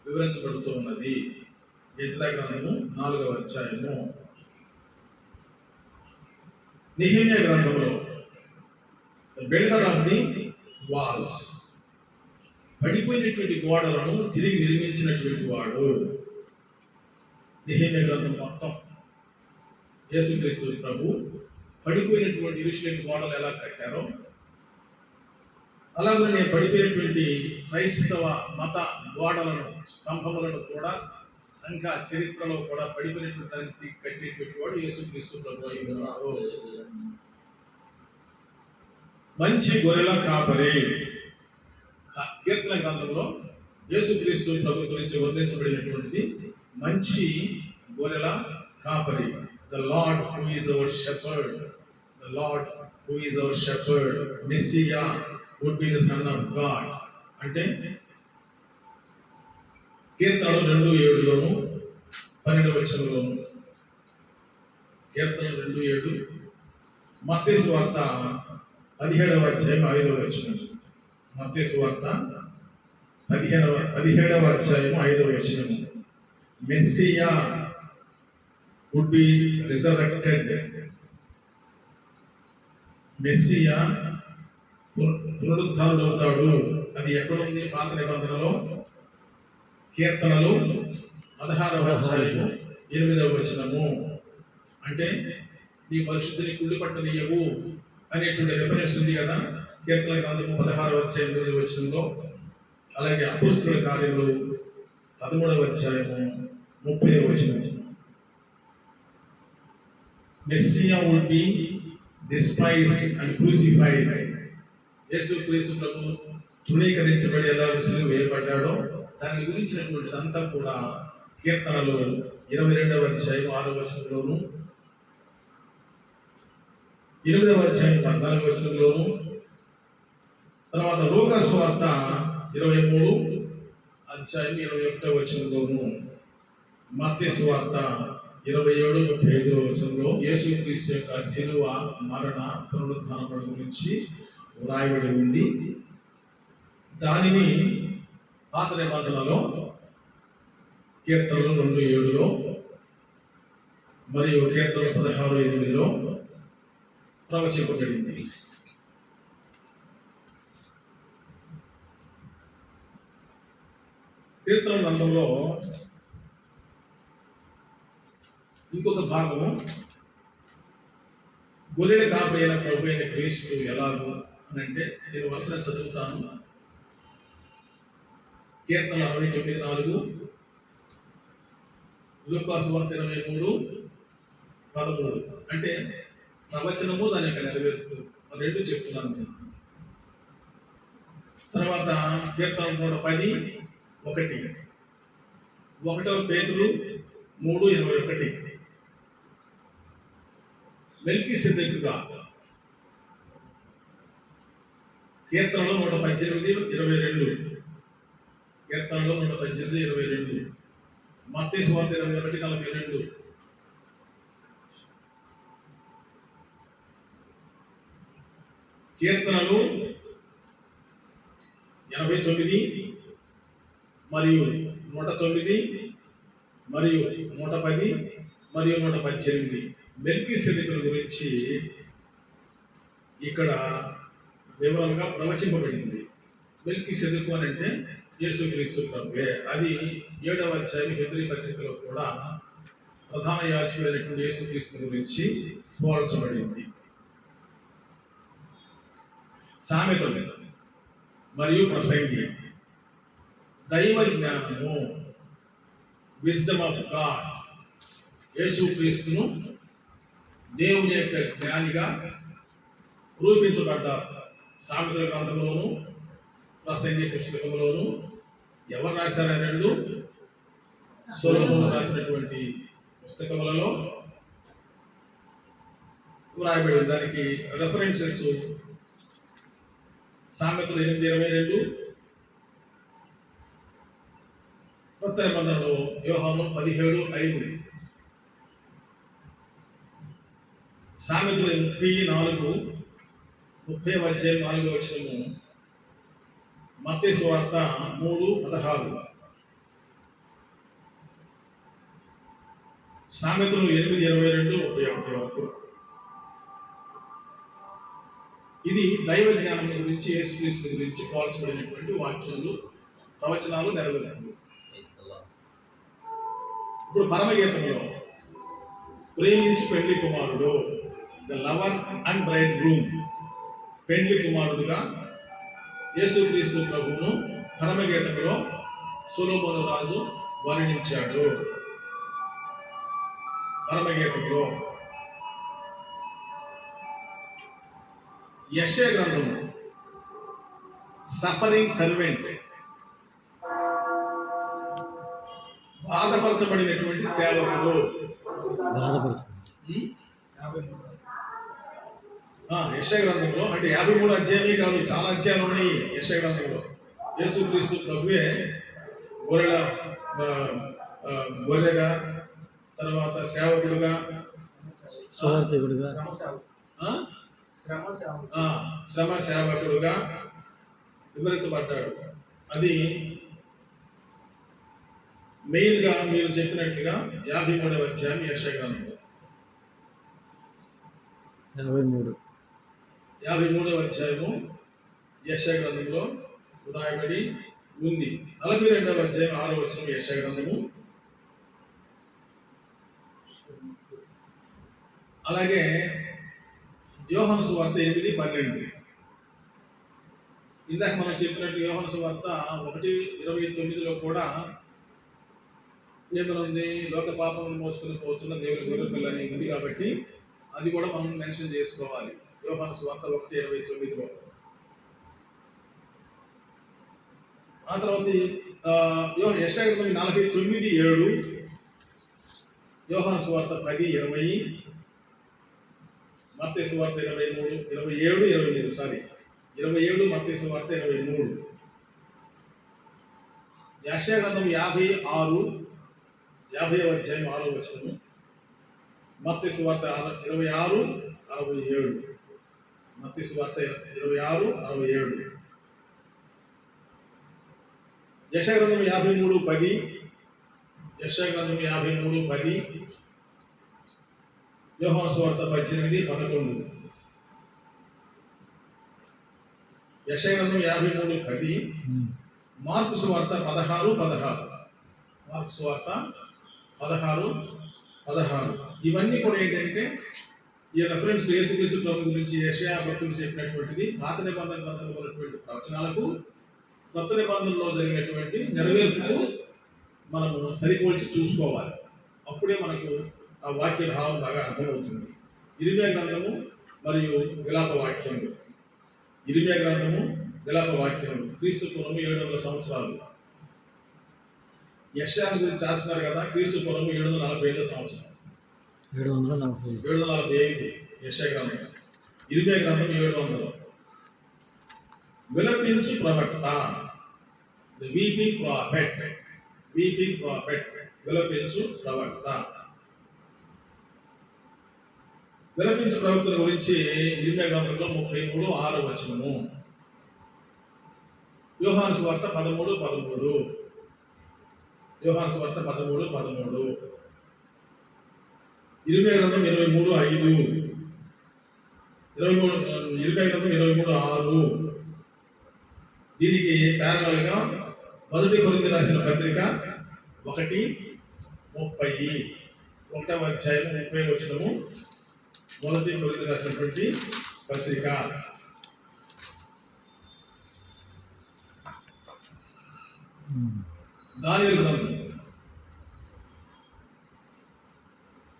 వివరించబడుతూ ఉన్నది. యెజ్రా గ్రంథము 4వ అధ్యాయము. నెహెమ్యా గ్రంథంలో the builder of the walls, పడిపోయినటువంటి గోడలను తిరిగి నిర్మించినటువంటి వాడు. నెహెమ్యా గ్రంథం మొత్తం యేసుక్రీస్తు ప్రభు పడిపోయినటువంటి యెరూషలేము గోడలు ఎలా కట్టారో, అలాగే పడిపోయినటువంటి క్రైస్తవ మత గోడలను, స్తంభములను కూడా సంఘ చరిత్రలో కూడా పడిపోయినటువంటి దానికి కట్టేటువంటి వాడు యేసుక్రీస్తు ప్రభు అయి ఉన్నాడు. మంచి గొర్రెల కాపరి, కీర్తన గ్రంథంలో యేసుక్రీస్తు ప్రభు గురించి వర్ణించబడినటువంటిది మంచి గొర్రెల కాపరి. The Lord who is our shepherd, the Lord who is our shepherd, Messiah would be the son of God. అంటే కీర్తనలు 2:7లోను 12వ వచనంలోను, కీర్తనలు 2:7, మత్తయి సువార్త 17వ అధ్యాయం 5వ వచనం, మత్తయి సువార్త 17వ అధ్యాయం 5వ వచనం. Messiah would be resurrected, Messiah పునరుద్ధానుడవుతాడు. అది ఎక్కడుంది? పాత నిబంధనలో కీర్తనలు 16వ అధ్యాయం 8వ వచనము. అంటే నీ పరిశుద్ధిని కుళ్ళి పట్టనీయవు అనేటువంటి రెఫరెన్స్ ఉంది కదా కీర్తన గ్రంథము 16వ అధ్యాయం 8వ వచనంలో. అలాగే అపోస్తలుల కార్యములు 13వ అధ్యాయము 30వ వచనం. Messiah would be despised and crucified. యేసుక్రీస్తు ప్రభు తృణీకరించబడి ఎలా రుసులు వేయబడ్డాడో దాని గురించినటువంటిది అంతా కూడా కీర్తనలు 22వ అధ్యాయం 6వ వచనంలోను, 8వ అధ్యాయం 14వ వచనంలోను, తర్వాత లూకా సువార్త 23 అధ్యాయం 21వ వచనంలోను, మత్తయి సువార్త 27:35వ వచనంలో యేసుక్రీస్తు యొక్క శిలువ, మరణ, పునరుద్ధానముల గురించి వ్రాయబడి ఉంది. దానిని పాత నిబంధనలో కీర్తనలు 2:7లో మరియు కీర్తనలు 16:8లో ప్రవచింపబడింది. కీర్తన గ్రంథంలో ఇంకొక భాగము గొర్రెల కాపరి అయిన ప్రభు అయిన క్రీస్తు ఎలాగో అని అంటే నేను వరుసగా చదువుతాను. కీర్తన 69:4, లూకా సువార్త 23:13. అంటే ప్రవచనము దాని యొక్క నెరవేర్పు రెండు చెప్తున్నాను నేను. తర్వాత కీర్తన 110:1, 1 పేతురు 3:21, మెల్కీసెదెకుగా కీర్తనలో 118:22, కీర్తనలో 118:22, మత్తయి సువార్త 21:42, కీర్తనలు 89 మరియు 109, మరియు 110 మరియు 118 మెల్కీసెదెకుల గురించి ఇక్కడ వివరంగా ప్రవచింపబడింది. మెల్కీసెదెకు అని అంటే యేసుక్రీస్తు ప్రభువే. అది 7వ అధ్యాయం హెబ్రీ పత్రికలో కూడా ప్రధాన యాజకుడైనటువంటి యేసుక్రీస్తు గురించి పోల్చబడింది. సామెతలు మరియు ప్రసంగి, దైవ జ్ఞానము, విజ్డమ్ ఆఫ్ గాడ్, యేసుక్రీస్తును దేవుని యొక్క జ్ఞానిగా రూపించబడ్డారు. సామెతల గ్రంథంలోను ప్రసంగి పుస్తకంలోను ఎవరు రాశారు? రెండు సొలొమోను రాసినటువంటి పుస్తకములలో వ్రాయబడి. దానికి రెఫరెన్సెస్ సామెతలు 8:22, కొత్త నిబంధనలో యోహాను 17:5, సామెతలు 30వ అధ్యాయం 4వ వచనము, మత్తయి సువార్త 3:16, సామెతలు 8:22-31 వరకు. ఇది దైవ జ్ఞానం గురించి, యేసుక్రీస్తు గురించి పోల్చబడినటువంటి వాక్యాలు, ప్రవచనాలు, నెరవేర్పులు. ఇప్పుడు పరమగీతంలో ప్రేమించు పెళ్లి కుమారుడు, the lover and braid groom, పెళ్లి కుమారుడుగా యేసుక్రీస్తు ప్రభువును పరమగీతంలో సొలొమోను రాజు వర్ణించాడు. పరమగీతంలో యెషయా గ్రంథము సఫరింగ్ సర్వెంట్, బాధపరచబడినటువంటి సేవకుడు. యెషయా గ్రంథంలో అంటే 53 అధ్యాయమే కాదు, చాలా అధ్యాయాలు ఉన్నాయి యెషయా గ్రంథంలో. యేసుక్రీస్తు ప్రభువే గొర్రెగా, తర్వాత సేవకుడుగా, సువార్థికుడుగా, శ్రమ సేవకుడుగా వివరించబడ్డాడు. అది మెయిన్గా మీరు చెప్పినట్లుగా 53వ అధ్యాయం యెషయా గ్రంథంలో 53వ అధ్యాయము యెషయా గ్రంథంలో వ్రాయబడి ఉంది. 42వ అధ్యాయం 6వ వచనం యెషయా గ్రంథము. అలాగే యోహాను సువార్త 8:12. ఇందాక మనం చెప్పినట్టు యోహాను సువార్త 1:29లో కూడా ఏమనుంది? లోక పాపమును మోసుకుని పోతున్న దేవుని గొర్రె పిల్ల అని ఉంది. కాబట్టి అది కూడా మనం మెన్షన్ చేసుకోవాలి. యోహాను సువార్త 1:29లో. ఆ తర్వాత యెషయా గ్రంథం 49:7, యోహాను సువార్త 10:20, మత్తయి సువార్త 27 మత్తయి సువార్త 23. యెషయా గ్రంథం 50వ అధ్యాయం 6వ వచనము, మత్తయి సువార్త 26:67, మత్తయి సువార్త 26:67. యెషయా గ్రంథం 53:10, యెషయా గ్రంథం 53:10, యోహాను సువార్త 18:11. యెషయా గ్రంథం 53:10, మార్కు సువార్త 16:16, మార్కు సువార్త 16:16. ఇవన్నీ కూడా ఏంటంటే ఈ రెఫరెన్స్ యేసుక్రీస్తు ప్రభు గురించి యెషయా భక్తులు చెప్పినటువంటిది పాత నిబంధన గ్రంథంలో ఉన్నటువంటి ప్రవచనాలకు కొత్త నిబంధనలో జరిగినటువంటి నెరవేర్పుకు మనము సరిపోల్చి చూసుకోవాలి. అప్పుడే మనకు ఆ వాక్య భావం బాగా అర్థమవుతుంది. ఇర్మియా గ్రంథము మరియు విలాప వాక్యములు. ఇర్మియా గ్రంథము, విలాప వాక్యములు క్రీస్తు పూర్వము 700 సంవత్సరాలు. యెషయా గురించి రాస్తున్నారు కదా, క్రీస్తు పూర్వము 745 సంవత్సరం. 745 యెషయా గ్రంథం. ఇర్మియా గ్రంథం 700. విలపించు ప్రవక్త, ది వీపింగ్ ప్రాఫెట్, విలపించు ప్రవక్త. విలపించు ప్రవక్తల గురించి ఇర్మియా గ్రంథంలో 33:6 వచనము, యోహాను సువార్త 13:13, యోహాను సువార్త 13:13, ఇరవై గ్రంథం 23:5, 20 గ్రంథం 23:6. దీనికి ప్యారలల్గా 1 కొరింథీ రాసిన పత్రిక 1:30, 1వ అధ్యాయం 30 వచనము 1 కొరింథీ రాసినటువంటి పత్రిక. దానియేలు గ్రంథం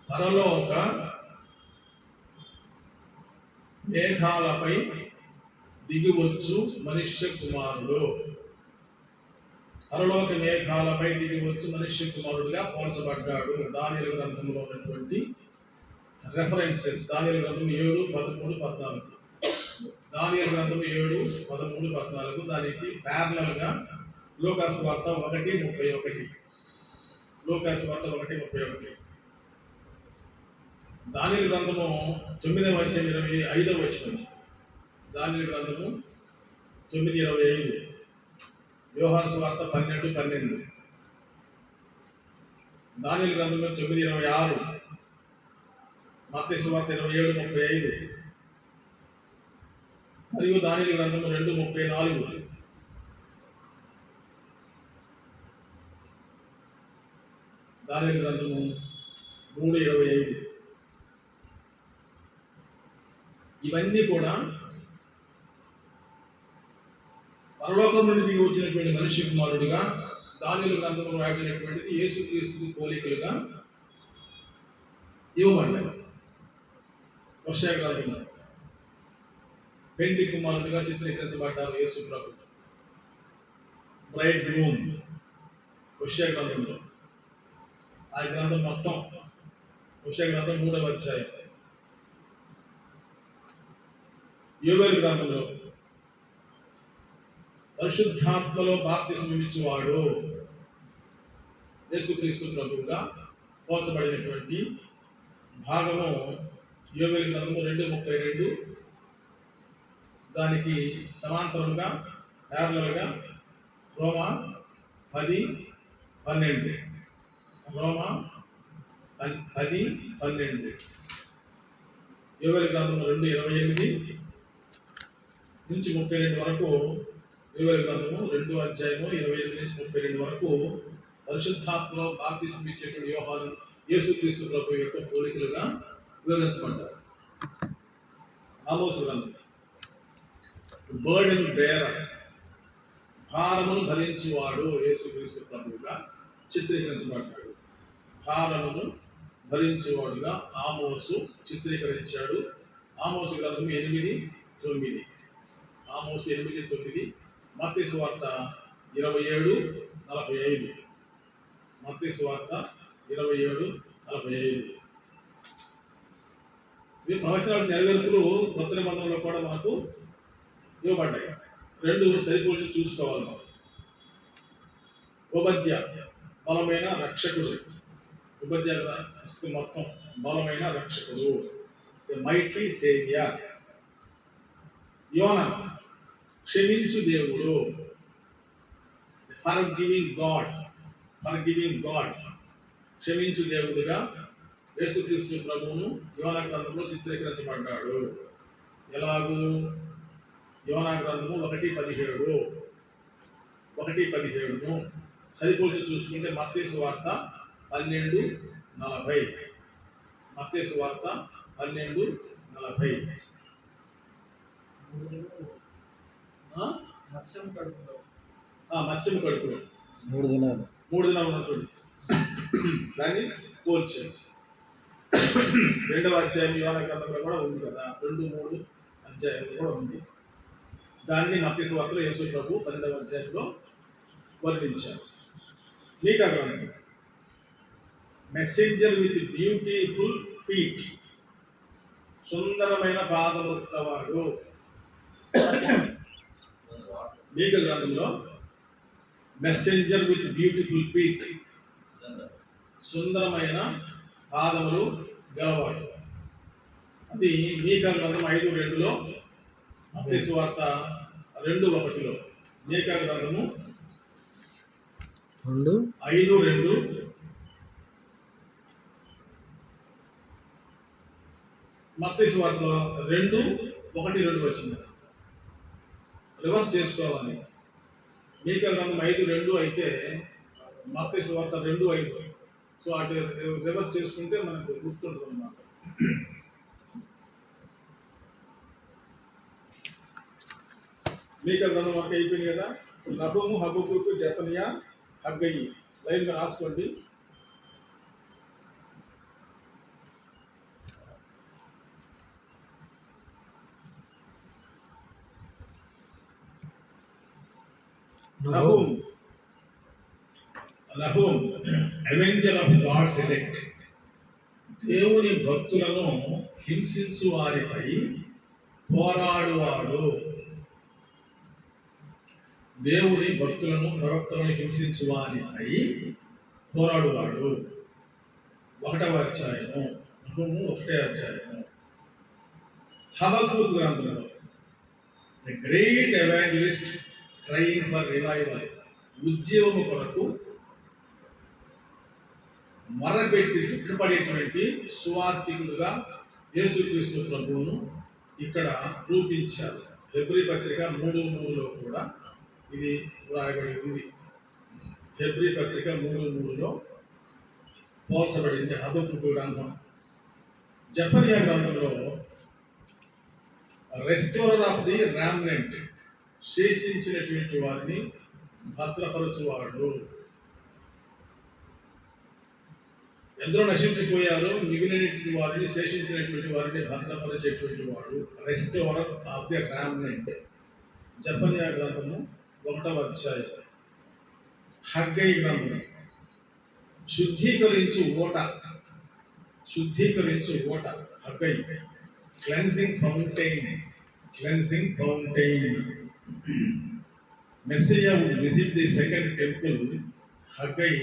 పరలోక మేఘాలపై దిగివచ్చు మనుష్య కుమారుడు. పరలోక మేఘాలపై దిగివచ్చు మనుష్య కుమారుడుగా పోల్చబడ్డాడు. దానియేలు గ్రంథంలో ఉన్నటువంటి రెఫరెన్సెస్ దానియేలు గ్రంథం 7:13-14, దానియేలు గ్రంథం 7:13-14. దానికి ప్యారలల్గా లూకాసు వార్త 1:31, లూకాసు వార్త 1:31. దానియేలు గ్రంథము 9వ అధ్యాయం 25వ వచనం, దానియేలు గ్రంథము 9:25, యోహాను సువార్త 12:12, దానియేలు గ్రంథము 9:26, మత్తయి సువార్త 27:35, మరియు దానియేలు గ్రంథము 2:34, దానియేలు గ్రంథము 3:25. ఇవన్నీ కూడా పరలోకం నుండి దిగి వచ్చినటువంటి మనిషి కుమారుడిగా దానియేలు గ్రంథంలో రాయబడినటువంటిది యేసుక్రీస్తుకు పోలికలుగా ఇవ్వబడ్డాయి. హోషేయ గ్రంథంలో పెండ్లి కుమారుడిగా చిత్రీకరించబడ్డారు యేసు ప్రభు, బ్రైడ్ గ్రూమ్. హోషేయ గ్రంథంలో ఆ గ్రంథం మొత్తం హోషేయ గ్రంథం 3వ అధ్యాయం. యోవేలు గ్రంథంలో పరిశుద్ధాత్మలో బాప్తిస్మం ఇచ్చువాడు యేసుక్రీస్తు ప్రభువుగా పోల్చబడినటువంటి భాగము యోవేలు గ్రంథము 2:32. దానికి సమాంతరంగా ప్యారలల్గా రోమా 10:12, రోమా 10:12. యోవేలు గ్రంథము 2:28 నుంచి 32 వరకు, యోవేలు గ్రంథము 2వ అధ్యాయము 28 నుంచి 32 వరకు పరిశుద్ధాత్మలో బాప్తిస్మం ఇచ్చేటువంటి యోహాను యేసుక్రీస్తు ప్రభు యొక్క పోలికలుగా వివరించబడ్డారు. ఆమోసు గ్రంథం బర్డెన్ బేరర్, భారమును భరించేవాడు యేసుక్రీస్తు ప్రభువుగా చిత్రీకరించబడ్డాడు. భారమును భరించేవాడుగా ఆమోసు చిత్రీకరించాడు. ఆమోసు గ్రంథం 8:9, ఆమోసు 8:9, మత్తయి సువార్త 27:45, మత్తయి సువార్త 27:45. ఈ ప్రవచనాల నెరవేర్పులు కొత్త నిబంధనలో కూడా మనకు ఇవ్వబడ్డాయి. 2 సరిపోల్చి చూసుకోవాలి. ఉపధ్య బలమైన రక్షకుడు, ఉపధ్య పుస్తకం మొత్తం బలమైన రక్షకుడు, మైటీ సేవియర్. యోనా క్షమించు దేవుడు, ఫర్గివింగ్ గాడ్, క్షమించు దేవుడుగా యేసుక్రీస్తు ప్రభువును యోనా గ్రంథంలో చిత్రీకరించబడ్డాడు. ఎలాగూ యోనా గ్రంథము 1:17 సరిపోల్చి చూసుకుంటే మత్తయి సువార్త 12:40, మత్తయి సువార్త 12:40. మత్స్యము కడుపులో 3 దినాలు ఉన్నటువంటి దాన్ని పోల్చండి. 2వ అధ్యాయం యోనా గ్రంథంలో కూడా ఉంది కదా, 2-3 అధ్యాయంలో కూడా ఉంది. దాన్ని మత్తయి సువార్తలో యేసు ప్రభు 12వ అధ్యాయంలో వర్ణించారు. మీకా గ్రంథం మెసెంజర్ విత్ బ్యూటిఫుల్ ఫీట్, సుందరమైన పాదములు ఉన్నవాడు. మీకా గ్రంథంలో మెసెంజర్ విత్ బ్యూటిఫుల్ ఫీట్, సుందరమైన పాదములు గలవాడు. అది మీకా గ్రంథం 5:2, మత్తయి సువార్త 2:1. మీకా గ్రంథము రెండు 5:2 మత్తయి సువార్తలో 2:1-2 వచ్చింది. రివర్స్ చేసుకోవాలి. మీకా గ్రంథం 5:2 అయితే మత్తయి సువార్త 2:5. సో అటు రివర్స్ చేసుకుంటే మనకు గుర్తుంటుంది అన్నమాట. మీకా గ్రంథం వరకు అయిపోయింది కదా. నహూము, హబక్కూకు, జెఫన్యా, హగ్గయి లైన్గా రాసుకోండి. Nahum Avenger of God's elect. దేవుని భక్తులను హింసించు వారిపై పోరాడువాడు. దేవుని భక్తులను ప్రవక్తలను హింసించు వారిపై పోరాడువాడు. 1వ అధ్యాయము, నహూము 1వ అధ్యాయము. హబక్కూకు గ్రంథంలో the great evangelist crying for revival, ఉద్యమము కొరకు మొరపెట్టి దుఃఖపడేటువంటి సువార్థికుడుగా యేసుక్రీస్తు ప్రభువును ఇక్కడ రూపించారు. హెబ్రీ పత్రిక 3:3లో కూడా ఇది వ్రాయబడి ఉంది. హెబ్రీ పత్రిక 3:3లో పోల్చబడింది హబక్కూకు గ్రంథం. జెఫన్యా గ్రంథంలో రెస్టోరర్ ఆఫ్ ది రామ్నెంట్, శేషించినటువంటి వారిని భద్రపరచువాడు. ఎందరో నశించిపోయారు, మిగిలినటువంటి వారిని, శేషించినటువంటి వారిని భద్రపరిచేటువంటి వాడు. రెస్టోరర్ ఆఫ్ ది రామ్నెంట్. జెఫన్యా గ్రంథము 1వ అధ్యాయం. హగ్గయి గ్రంథం శుద్ధీకరించు ఓట, శుద్ధీకరించు ఓట. Haggai cleansing fountain, cleansing fountain. Messiah would visit the second temple. Haggai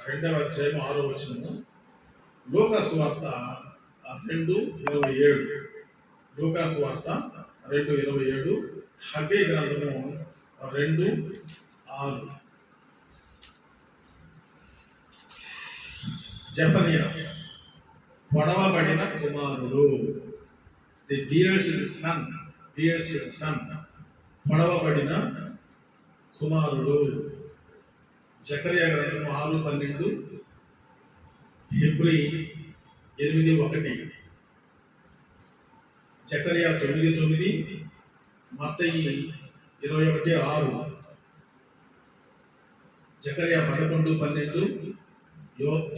2వ అధ్యాయం 6వ వచనము. లూకాసు వార్త 2:27. లూకాసు వార్త 2:27. హగ్గయి గ్రంథము 2:6. జెఫన్యా పొడవబడిన కుమారుడు, the pierced son, pierced son, పొడవబడిన కుమారుడు. జకర్యా గ్రంథము 6:12. హెబ్రీ 8:1. జకర్యా 9:9. మత్తయి 21:6. జకర్యా 11:12.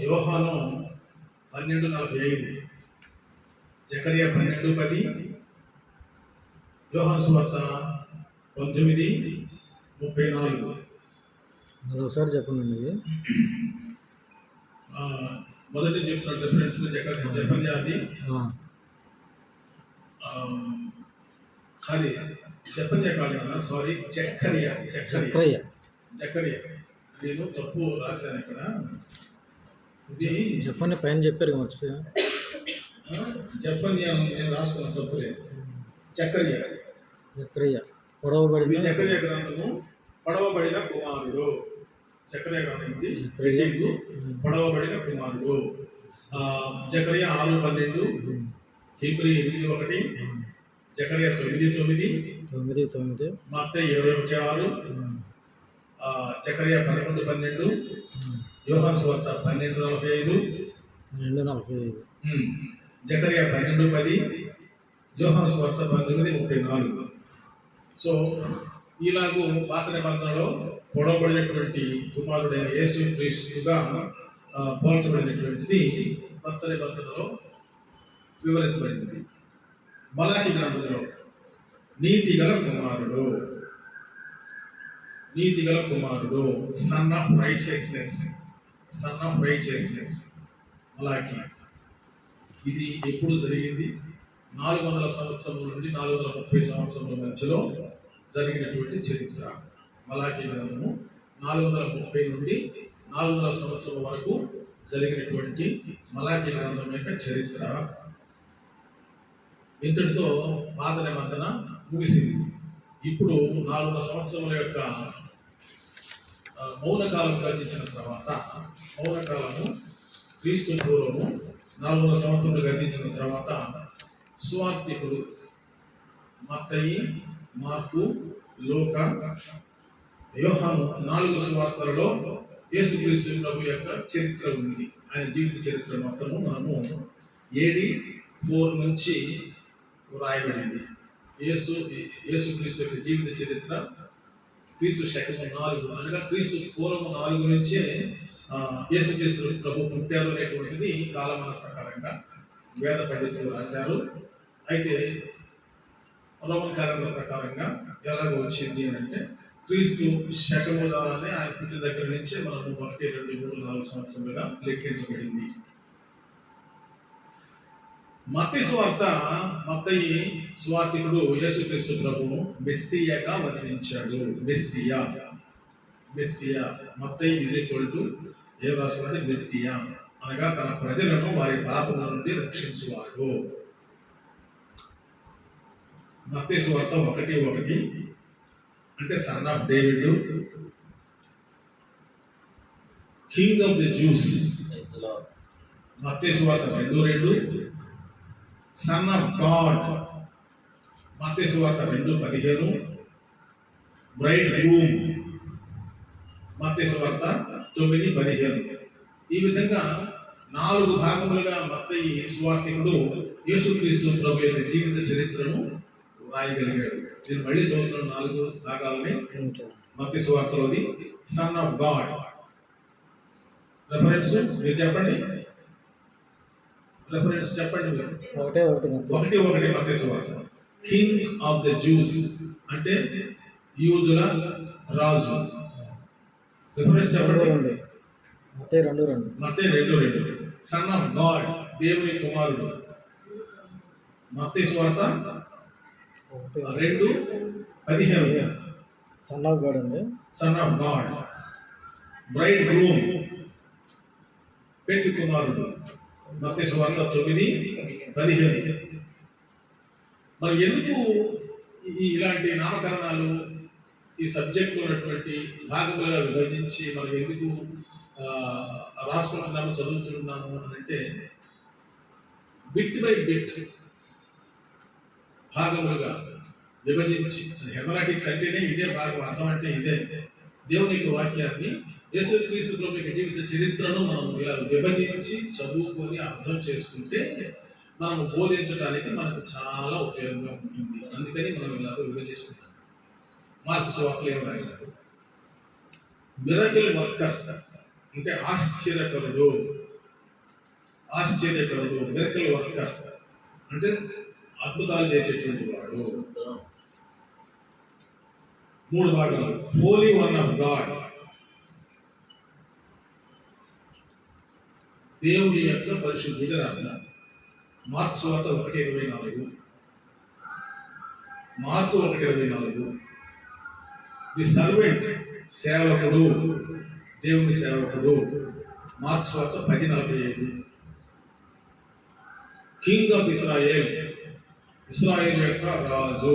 యోహాను 12:45. జకర్యా 12:10. యోహాను సువార్త 19:34. మరొకసారి చెప్పండి. మొదటి చెప్తున్న డిఫరెన్స్ జెఫన్యాది, సారీ జెఫన్యా కాదు కదా, సారీ జకర్యా, జకర్యా, జకర్యా. నేను తప్పు రాశాను ఇక్కడ. ఇది జెఫన్యా పైన చెప్పారు మర్చిపోయా. జెఫన్యా నేను రాసుకున్న తప్పు లేదు. జకర్యా, జకర్యా పొడవబడిన, జకర్యా గ్రంథము పొడవబడిన కుమారుడు. జకర్యా గ్రంథం ఇది పొడవబడిన కుమారుడు. జకర్యా 6:12. హెబ్రీ 8:1. జకర్యా 9:9. మత్తయి 21:6. జకర్యా 11:12. యోహాను సువార్త 12:45. జకర్యా 12:10. యోహాను సువార్త 19:34. సో ఇలాగూ పాత నిబంధనలో పొడవబడినటువంటి కుమారుడైన యేసుక్రీస్తుగా పోల్చబడినటువంటిది కొత్త నిబంధనలో వివరించబడింది. మలాకి గ్రంథంలో నీతిగల కుమారుడు, నీతిగల కుమారుడు, son of righteousness, son of righteousness. మలాకి ఇది ఎప్పుడు జరిగింది? 400 సంవత్సరముల నుండి 430 సంవత్సరముల మధ్యలో జరిగినటువంటి చరిత్ర. మలాకి గ్రంథము 430 నుండి 400 సంవత్సరం వరకు జరిగినటువంటి మలాకి గ్రంథం యొక్క చరిత్ర. ఇంతటితో పాత నిబంధన ముగిసింది. ఇప్పుడు 400 సంవత్సరముల యొక్క మౌనకాలం గతించిన తర్వాత మౌనకాలము క్రీస్తు పూర్వము 400 సంవత్సరాలు గతించిన తర్వాత సువార్తికులు మత్తయి, మార్కు, లూకా, యోహాను 4 సువార్తలలో యేసుక్రీస్తు ప్రభు యొక్క చరిత్ర ఉంది. ఆయన జీవిత చరిత్ర మొత్తము మనము AD 4 నుంచి వ్రాయబడింది. యేసుక్రీస్తు యొక్క జీవిత చరిత్ర క్రీస్తు శకము 4 అనగా క్రీస్తు పూర్వము 4 నుంచే యేసుక్రీస్తు ప్రభు పుట్టారు అనేటువంటిది కాలమాన ప్రకారంగా వేద పండితులు రాశారు. అయితే రోమన్ క్యాలెండర్ ప్రకారంగా ఎలాగ వచ్చింది అంటే క్రీస్తు శకము ద్వారానే ఆయన పుట్టిన దగ్గర నుంచే మనము 1, 2, 3, 4 సంవత్సరాలుగా లెక్కించబడింది. మత్తయి సువార్తికుడు యేసుక్రీస్తు ప్రభువును మెస్సియాగా వర్ణించాడు. మెస్సియా మత్తయి ఏం రాసుకుంటే మెస్సియా అనగా తన ప్రజలను వారి పాపముల నుండి రక్షించువాడు. మత్తయి సువార్త 1:1 అంటే son of David, king of the juice. మత్తయి సువార్త 2:2 సన్ ఆఫ్ గాడ్. మత్తయి సువార్త 2:15 బ్రైడ్ గ్రూమ్. మత్తయి సువార్త 9:15. ఈ విధంగా 4 భాగములుగా మత్తయి సువార్తికుడు యేసుక్రీస్తు ప్రభు యొక్క జీవిత చరిత్రను రాయగలిగాడు. నేను మళ్ళీ చదువుతున్న 4 భాగాలని. మత్తయి సువార్తలోది సన్ ఆఫ్ గాడ్. రెఫరెన్స్ మీరు చెప్పండి. రెఫరెన్స్ చెప్పండి మీరు. 1:1 మత్తయి సువార్త. కింగ్ ఆఫ్ ద జ్యూస్ అంటే యూదుల రాజు. రిఫరెన్స్ చెప్పండి. మత్తయి 2:2 సన్ ఆఫ్ గాడ్ దేవుని కుమారుడు. మత్తయి సువార్త 2:15 సన్ ఆఫ్ గాడ్ అండి. Sun of God. Braid groom పెళ్లి కుమారుడు. మత్తయి సువార్త 9:15. మరి ఎందుకు ఇలాంటి నామకరణాలు ఈ సబ్జెక్ట్ ఉన్నటువంటి భాగములుగా విభజించి మనం ఎందుకు రాసుకుంటున్నాము, చదువుతున్నాము అని అంటే బిట్ బై బిట్ భాగములుగా విభజించి, హెర్మనాటిక్స్ అంటేనే ఇదే భాగం, అర్థం అంటే ఇదే. దేవుని యొక్క వాక్యాన్ని యేసుక్రీస్తు ప్రభు యొక్క జీవిత చరిత్రను మనం ఇలా విభజించి చదువుకొని అర్థం చేసుకుంటే మనం బోధించడానికి మనకు చాలా ఉపయోగంగా ఉంటుంది. అందుకని మనం ఇలా విభజిస్తున్నాం. మార్కు సువార్తలో ఏం రాశారు? మిరకిల్ వర్కర్ అంటే ఆశ్చర్యకరుడు. మిరకిల్ వర్కర్ అంటే అద్భుతాలు చేసేటువంటి వాడు. 3 భాగాలు. హోలీ వన్ ఆఫ్ గాడ్ దేవుని యొక్క పరిశుద్ధుడు అర్థం. మార్కు సువార్త 1:24. మార్కు 1:24 ది సర్వెంట్ సేవకుడు, దేవుని సేవకుడు. మార్కు సువార్త 10:45 కింగ్ ఆఫ్ ఇస్రాయేల్ యొక్క రాజు.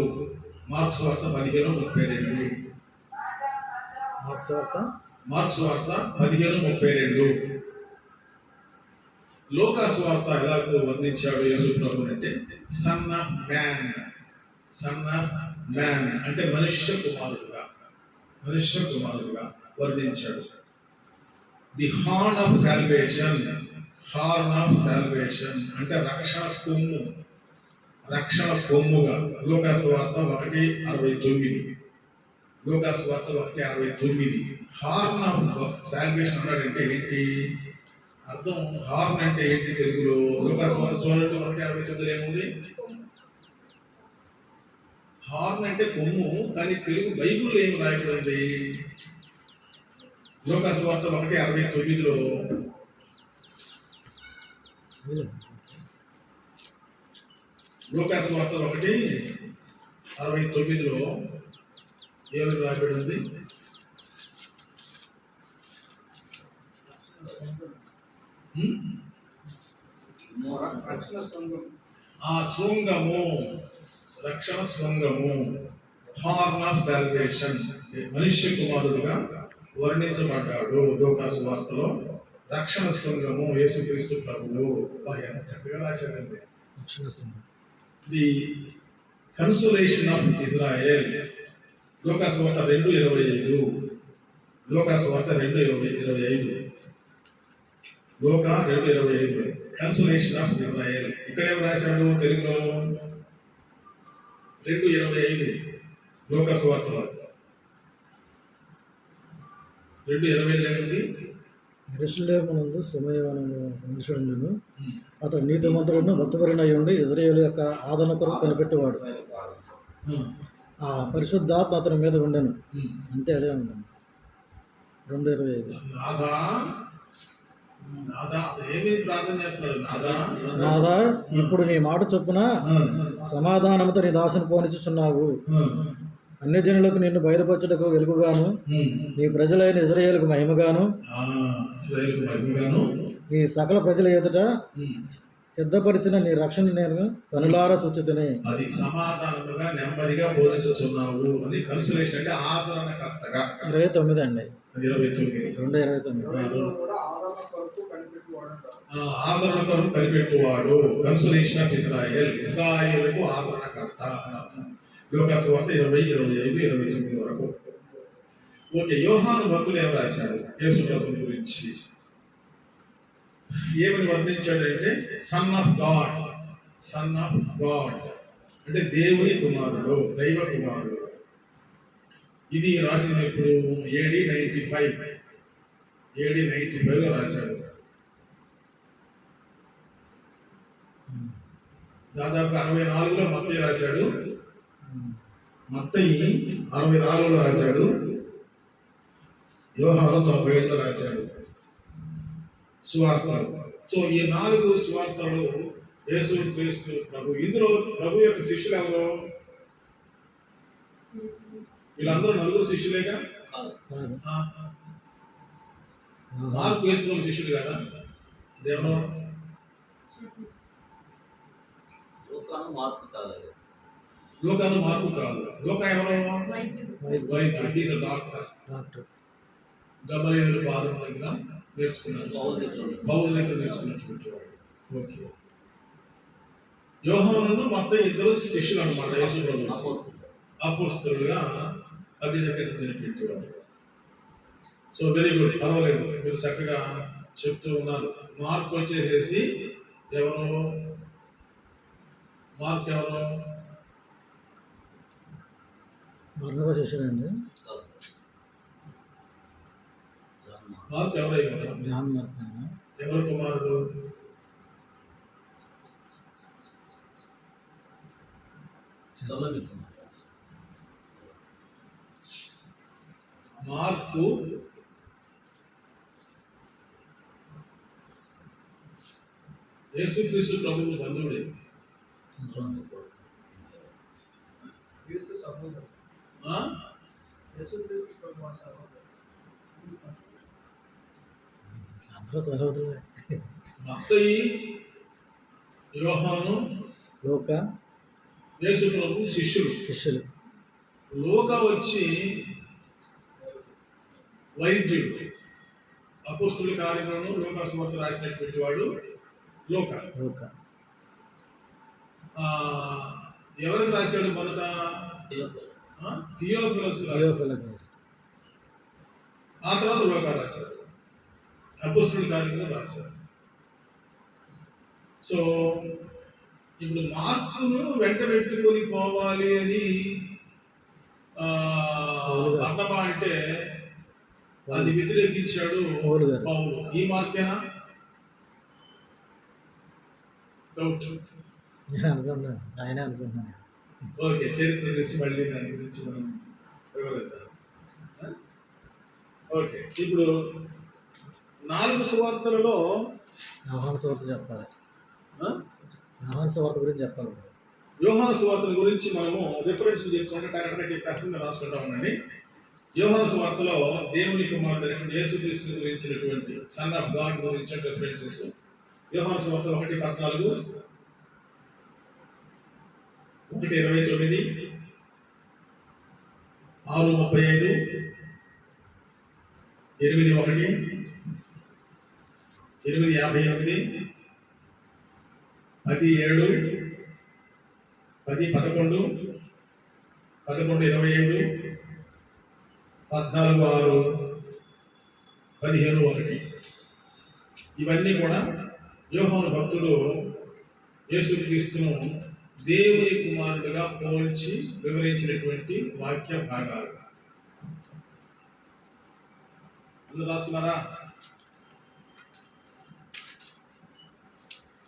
మార్కు సువార్త 15:32 మార్కు సువార్త 15:32 లూకా సువార్త ఎలాగో వర్ణించాడు యేసు ప్రభువుని అంటే సన్ ఆఫ్ మ్యాన్ అంటే మనుష్య కుమారుడుగా వర్ణించాడు. ది హార్న్ ఆఫ్ సాల్వేషన్ అంటే రక్షణ కొమ్ముగా. లూకా సువార్త 1:69 హార్న్ ఆఫ్ సాల్వేషన్ అన్నాడంటే ఏంటి అర్థం? హార్న్ అంటే ఏంటి తెలుగులో? లూకా సువార్త చూడండి 1:69 ఏముంది? హార్న్ అంటే కొమ్ము, కానీ తెలుగు బైబిల్లో ఏం రాయబడింది? లూకా సువార్త 1:69 లూకా సువార్త 1:69 ఏమని రాయబడింది? ఆ శృంగము, రక్షణ శృంగము, హార్న్ ఆఫ్ సాల్వేషన్, మనుష్య కుమారుడుగా వర్ణించబడ్డాడు లూకాసు వార్తలో. రక్షణ శృంగము యేసుక్రీస్తు ప్రభువు. ఎంత చక్కగా రాశాడండి. రక్షణ సంఘం. The consolation of Israel. లూకాసు వార్త 2:25. లూకాసు వార్త 2:25. లూకా 2:25. Consolation of Israel. ఇక్కడేం రాశాడు తెలుగులో? 2:25 లూకాసు వార్తలో. 2:25 ఏమిటి? యెరూషలేమునందు సమయవనము మనుషుడును అతడు నీతిమంతుడును భక్తిపరుడై ఉండి ఇజ్రాయేలు యొక్క ఆదరణ కొరకు కనిపెట్టేవాడు. ఆ పరిశుద్ధాత్మ అతని మీద ఉండెను. అంతే, అదే ఉండను. 2:25. నాదా నాదా ఏమి ప్రార్థన చేస్తున్నాడు? నాదా నాదా, ఇప్పుడు నీ మాట చొప్పున సమాధానంతో నీ దాసుని పోనిచుచున్నావు. అన్యజనులకు నిన్ను బయలుపరచుటకు వెలుగుగాను, నీ ప్రజలైన ఇజ్రాయేలుకు మహిమగాను, నీ సకల ప్రజల ఎదుట సిద్ధపరిచిన నీ రక్షణ నేను కనులారా చూచుతనే. అది సమాధానముగా నెమ్మదిగా బోధించుచున్నావు అని. కన్సోలేషన్ అంటే ఆదరణకర్తగా. 29 అండి. 29. 2:29. ఆదరణ కొరకు కనిపెట్టువాడు. Consolation of Israel. ఇజ్రాయేలుకు ఆదరణకర్త అని అర్థం. లూకాసు వార్త 20:25-29 వరకు. ఓకే, యోహాను భక్తుడు ఏం రాశాడు యేసు ప్రభువుని గురించి? ఏమని వర్ణించాడంటే son of God. Son of God అంటే దేవుని కుమారుడు, దైవ కుమారుడు. ఇది రాసింది ఇప్పుడు AD 95లో రాశాడు. దాదాపు 64లో మత్తయి రాశాడు. మత్తయి 64లో రాశాడు. యోహాను 95లో రాశాడు సువార్తలు. సో ఈ 4 సువార్తలు యేసు క్రీస్తు ప్రభు. ఇందులో ప్రభు యొక్క శిష్యులు ఎవరు? వీళ్ళందరూ 4 శిష్యులేగా? మార్కు యేసు ప్రభు శిష్యుడు కదా? దేవుడు లోకాను మార్పు కాలేదు. లోకాను మార్పు కాదు. లోక ఎవరు? వైద్యుడు. Is doctor. గమలీయులు పాదం దగ్గర నేర్చుకున్నాడు. పౌలు దగ్గర నేర్చుకున్నటువంటి వాడు. ఓకే. యోహాను మత్తయి ఇద్దరు శిష్యులు అన్నమాట. యేసు ప్రభు అపోస్తలుగా అభిషేకం చెందినటువంటి వారు. సో వెరీ గుడ్, పర్వాలేదు, మీరు చక్కగా చెప్తూ ఉన్నారు. మార్క్ వచ్చేసేసి ఎవరు? మార్క్ ఎవరు? బర్నబా శిష్యుడండి. మార్క్ ఎవరైనా? John Mark. ఎవరు కుమారుడు? మార్కు యేసుక్రీస్తు ప్రభువు బంధువుడే. అందరూ సహోదరులే. మత్తయి, యోహాను, లూకా యేసు ప్రభు శిష్యులు. లూకా వచ్చి వైద్యుడు. అపోస్తలుల కార్యములను లూకా సువార్త రాసినటువంటి వాడు లూకా. ఎవరికి రాశాడు మొదట? థియోఫిలస్. ఆ తర్వాత లూకా రాశాడు. అపోస్తలుల కార్యములను రాశాడు. సో ఇప్పుడు మార్కును వెంట పెట్టుకొని పోవాలి అని అన్నమా అంటే అది వ్యతిరేకించాడు పౌలు. ఈ మార్కేనా? డౌట్. ఆయన అనుకుంటున్నాను. ఓకే, చరిత్ర చేసి మళ్ళీ దాని గురించి మనం వివరిద్దాం. ఓకే, ఇప్పుడు 4 సువార్తలలో యోహాను సువార్త చెప్పాలి. యోహాను సువార్త గురించి చెప్పాలి. యోహాను సువార్తల గురించి మనము రిఫరెన్స్ చెప్పుకుంటే కరెక్ట్గా చెప్పేస్తుంది, నేను రాసుకుంటా ఉండండి. యోహాను సువార్తలో దేవుని కుమారుడు యేసుక్రీస్తు గురించినటువంటి సన్ ఆఫ్ గాడ్ గురించిన రిఫరెన్సెస్. యోహాను సువార్త 1:14, 1:29, 6:35, 8:1, 8:58, 10:7, 10:11, 11:25, 14:6, 15:1. ఇవన్నీ కూడా యోహాను భక్తుడు యేసుక్రీస్తును దేవుని కుమారుడిగా పోల్చి వివరించినటువంటి వాక్య భాగాలు. అందరూ రాసుకున్నారా?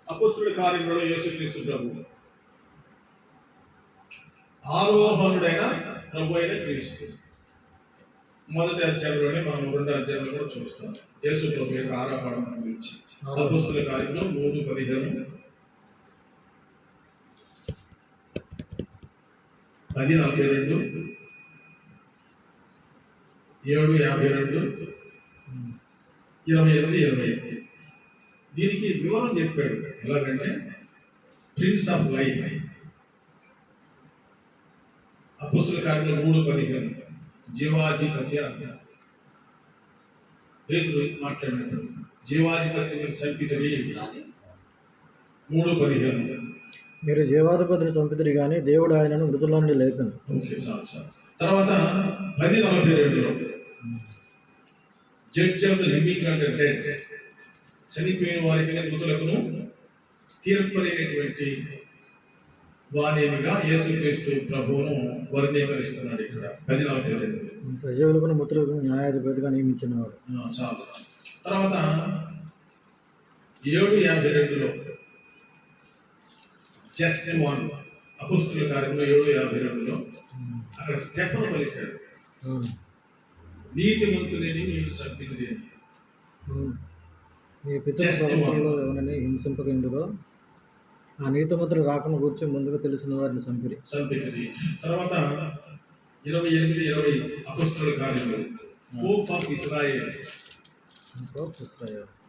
అపోస్తలుల కార్యములలో యేసుక్రీస్తు ప్రభు, ఆరోహణుడైన ప్రభు అయిన క్రీస్తు. మొదటి అధ్యాయంలోనే మనం 2వ అధ్యాయంలో కూడా చూస్తాం యేసు ప్రభు యొక్క ఆరోహణం గురించి. అపోస్తలుల కార్యంలో 3:15, 10:42, 7:52, 28:21. దీనికి వివరం చెప్పాడు. ఎలాగంటే ప్రిన్స్ ఆఫ్ లైఫ్. అపోస్తలుల కార్యంలో 3:15 జీవాధిపతి అంటారు. పేతురు మాట్లాడినప్పుడు జీవాధిపతి మీరు చంపితవి. 3:15 మీరు జీవాధిపతిని చంపితిరి కానీ దేవుడు ఆయనను మృతుల నుండి లేపను. ఓకే, చాలు చాలు. తర్వాత 10:42 judge of the living and the dead, చనిపోయిన వారికి మృతులకును తీర్పరైనటువంటి వాణిగా యేసుక్రీస్తు ప్రభువును వర్ణీకరిస్తున్నాడు ఇక్కడ 10:42. సజీవులకు మృతులకు న్యాయాధిపతిగా నియమించినవాడు. చాలు. తర్వాత 7:52 జస్ట్ వన్. అపోస్తలుల కార్యంలో 7:52 అక్కడ స్టెఫను పలికాడు, నీతిమంతుని మీరు చంపినది అని. మీ పితరుల ప్రభుత్వంలో ఎవరిని హింసింపకుండురో ఆ నీతిమంతులు రాకను గురించి ముందుగా తెలిసిన వారిని చంపిరి. తర్వాత 28:20 అపోస్తలుల కార్యంలో హోప్ ఆఫ్ ఇశ్రాయేల్,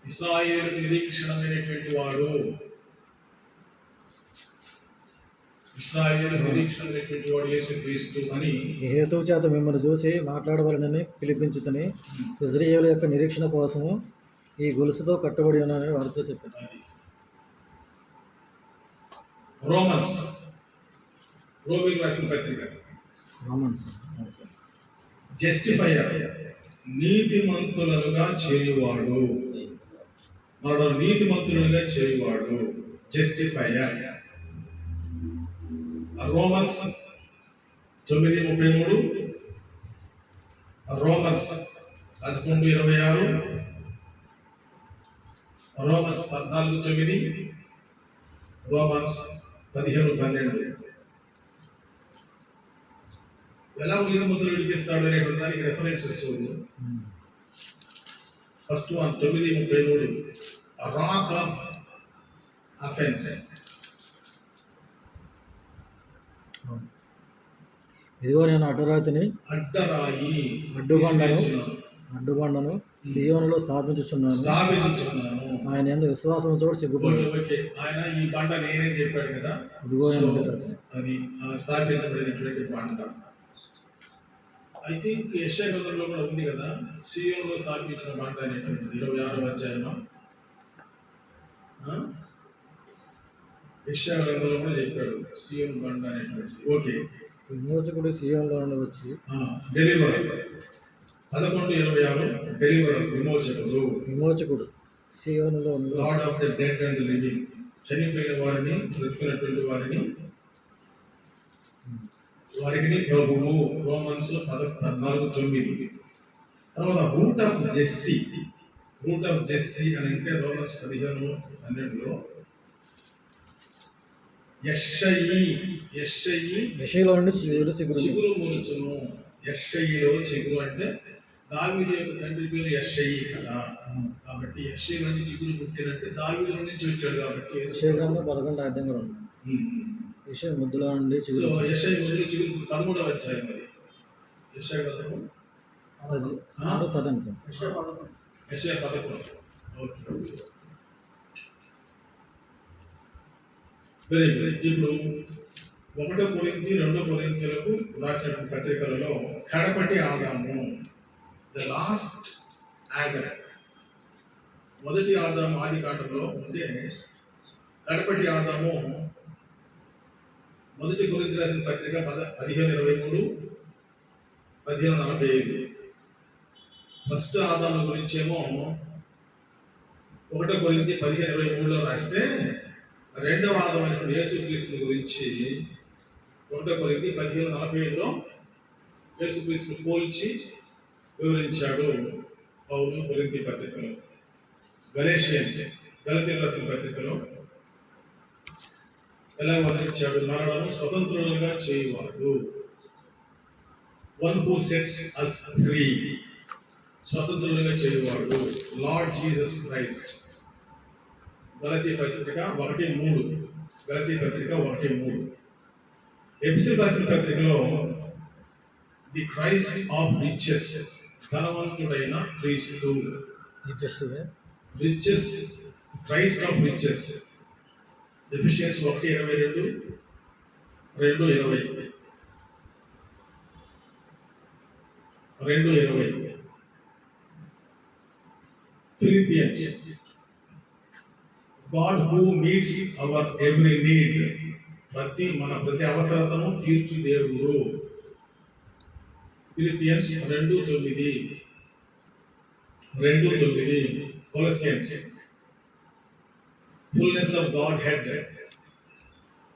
ఇశ్రాయేలు నిరీక్షణమైనటువంటి వాడు, ఇశ్రాయేలు నిరీక్షణమైనటువంటి వాడు యేసుక్రీస్తు అని. ఈ హేతువు చేత మిమ్మల్ని చూసి మాట్లాడవాలని పిలిపించుతని ఇజ్రాయేలు యొక్క నిరీక్షణ కోసము ఈ గొలుసుతో కట్టబడి ఉన్నానని వారితో చెప్పారు. రోమన్స్, రోమిలకు రాసిన పత్రిక. రోమన్స్ జస్టిఫైయర్, నీతిమంతులుగా చేయువాడు, మనను నీతిమంతులుగా చేయువాడు justifier. Romans 9:33, Romans 11:26, Romans 14:9, Romans 15:12. ఎలా నీతిమంతులు విడిపిస్తాడు అనేటువంటి దానికి references. First one 9:33 rock of offence. ఇదిగో నేను అడ్డరాతిని అడ్డుబండను సియోనులో స్థాపించుచున్నాను, ఆయన యందు విశ్వాసం చోటు సిగ్గుపడి. ఆయన ఈ బండ నేనేం చెప్పాడు కదా, ఇదిగో నేను అడ్డరాతిని, అది స్థాపించబడినటువంటి బండ. ఐ థింక్ యెషయా గ్రంథంలో కూడా ఉంది కదా, సియోనులో స్థాపించిన బండ అనేటువంటిది 26వ అధ్యాయంలో యెషయా గ్రంథంలో కూడా చెప్పాడు సియోను బండ అనేటువంటిది. ఓకే, విమోచకుడు సియోనులో నుండి వచ్చి డెలివర్ 11:26 డెలివర్, విమోచకుడు సియోనులో lord of the dead and living, చనిపోయిన వారిని బ్రతికినటువంటి వారిని ప్రభువు. రోమన్స్ 14:9. తర్వాత రూట్ ఆఫ్ జెస్సీ అని అంటే రోమన్స్ 15:12 యెషయిలో నుండి చిగురు మొలుచును. యెషయిలో చిగురు అంటే దావీదు యొక్క తండ్రి పేరు యెషయి కదా, కాబట్టి యెషయి నుంచి చిగురు పుట్టినంటే దావీదు నుంచి వచ్చాడు కాబట్టి. యెషయా గ్రంథం 11వ కూడా ఉంది. యెషయా ముద్దులో నుండి చిగురు, యెషయి ముద్దులో చిగురు 13వ అధ్యాయం. అది యెషయా గ్రంథం 10. యెషయా 11. Okay, very good. ఇప్పుడు 1 కొరింథీ 2 కొరింథీలకు రాసిన పత్రికలలో కడపటి ఆదాము, ద లాస్ట్ ఆడమ్. మొదటి ఆదాము ఆది కాండంలో ఉంటే కడపటి ఆదాము మొదటి కొరింథీ రాసిన పత్రిక 15:23, 15:45. ఫస్ట్ ఆదాము గురించేమో 1 కొరింథీ 15:23లో రాస్తే, రెండవ ఆదాము అయినటువంటి యేసుక్రీస్తు గురించి 1 కొరింథీ 15:45లో యేసుక్రీస్తుని పోల్చి వివరించాడు పౌలు కొరింథీ పత్రికలో. గలతీయులకు రాసిన పత్రికలో ఎలా వర్ణించాడు? మనలను స్వతంత్రులుగా చేయువాడు, one who sets us free, స్వతంత్రులుగా చేయువాడు లార్డ్ జీసస్ క్రైస్ట్. గలతీ పత్రిక 1:3, గలతీ పత్రిక 1:3. ఎఫెసీయులకు రాసిన పత్రికలో ది క్రైస్ట్ ఆఫ్ రిచెస్, ధనవంతుడైన క్రీస్తు. Riches, Christ of riches. Ephesians 1:22, 2:20, 2:20. Philippians, God who meets our every need, మన ప్రతి అవసరతను తీర్చు దేవుడు. Philippians 2:9, 2:9. Colossians, fullness of Godhead.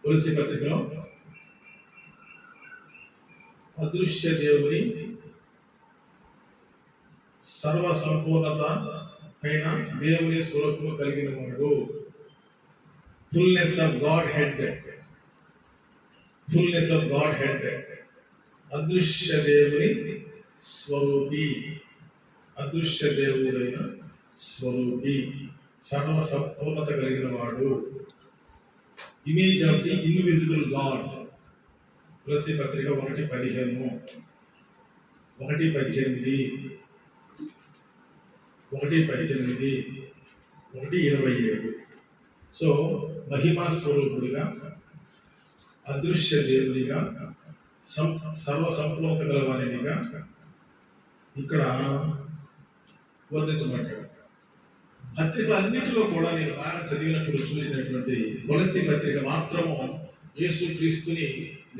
కొలసీ పత్రికలో అదృశ్య దేవుని సర్వ సంపూర్ణత అయిన దేవుని స్వరూపము కలిగిన వాడు. Fullness of God head, fullness of God head. అదృశ్య దేవుని స్వరూపి, అదృశ్య దేవుడైన స్వరూపి, సర్వ సంపూర్ణత కలిగిన వాడు. Image of the invisible God. తులసి పత్రిక 1:15, 1:18, 1:18, 1:27. సో మహిమా స్వరూపుడిగా, అదృశ్య దేవుడిగా, సర్వ సంపూర్ణత గలవానిగా ఇక్కడ వర్ణించబడ్డాడు. పత్రికలన్నిటిలో కూడా నేను బాగా చదివినప్పుడు చూసినటువంటి కొలసీ పత్రిక మాత్రము యేసుక్రీస్తుని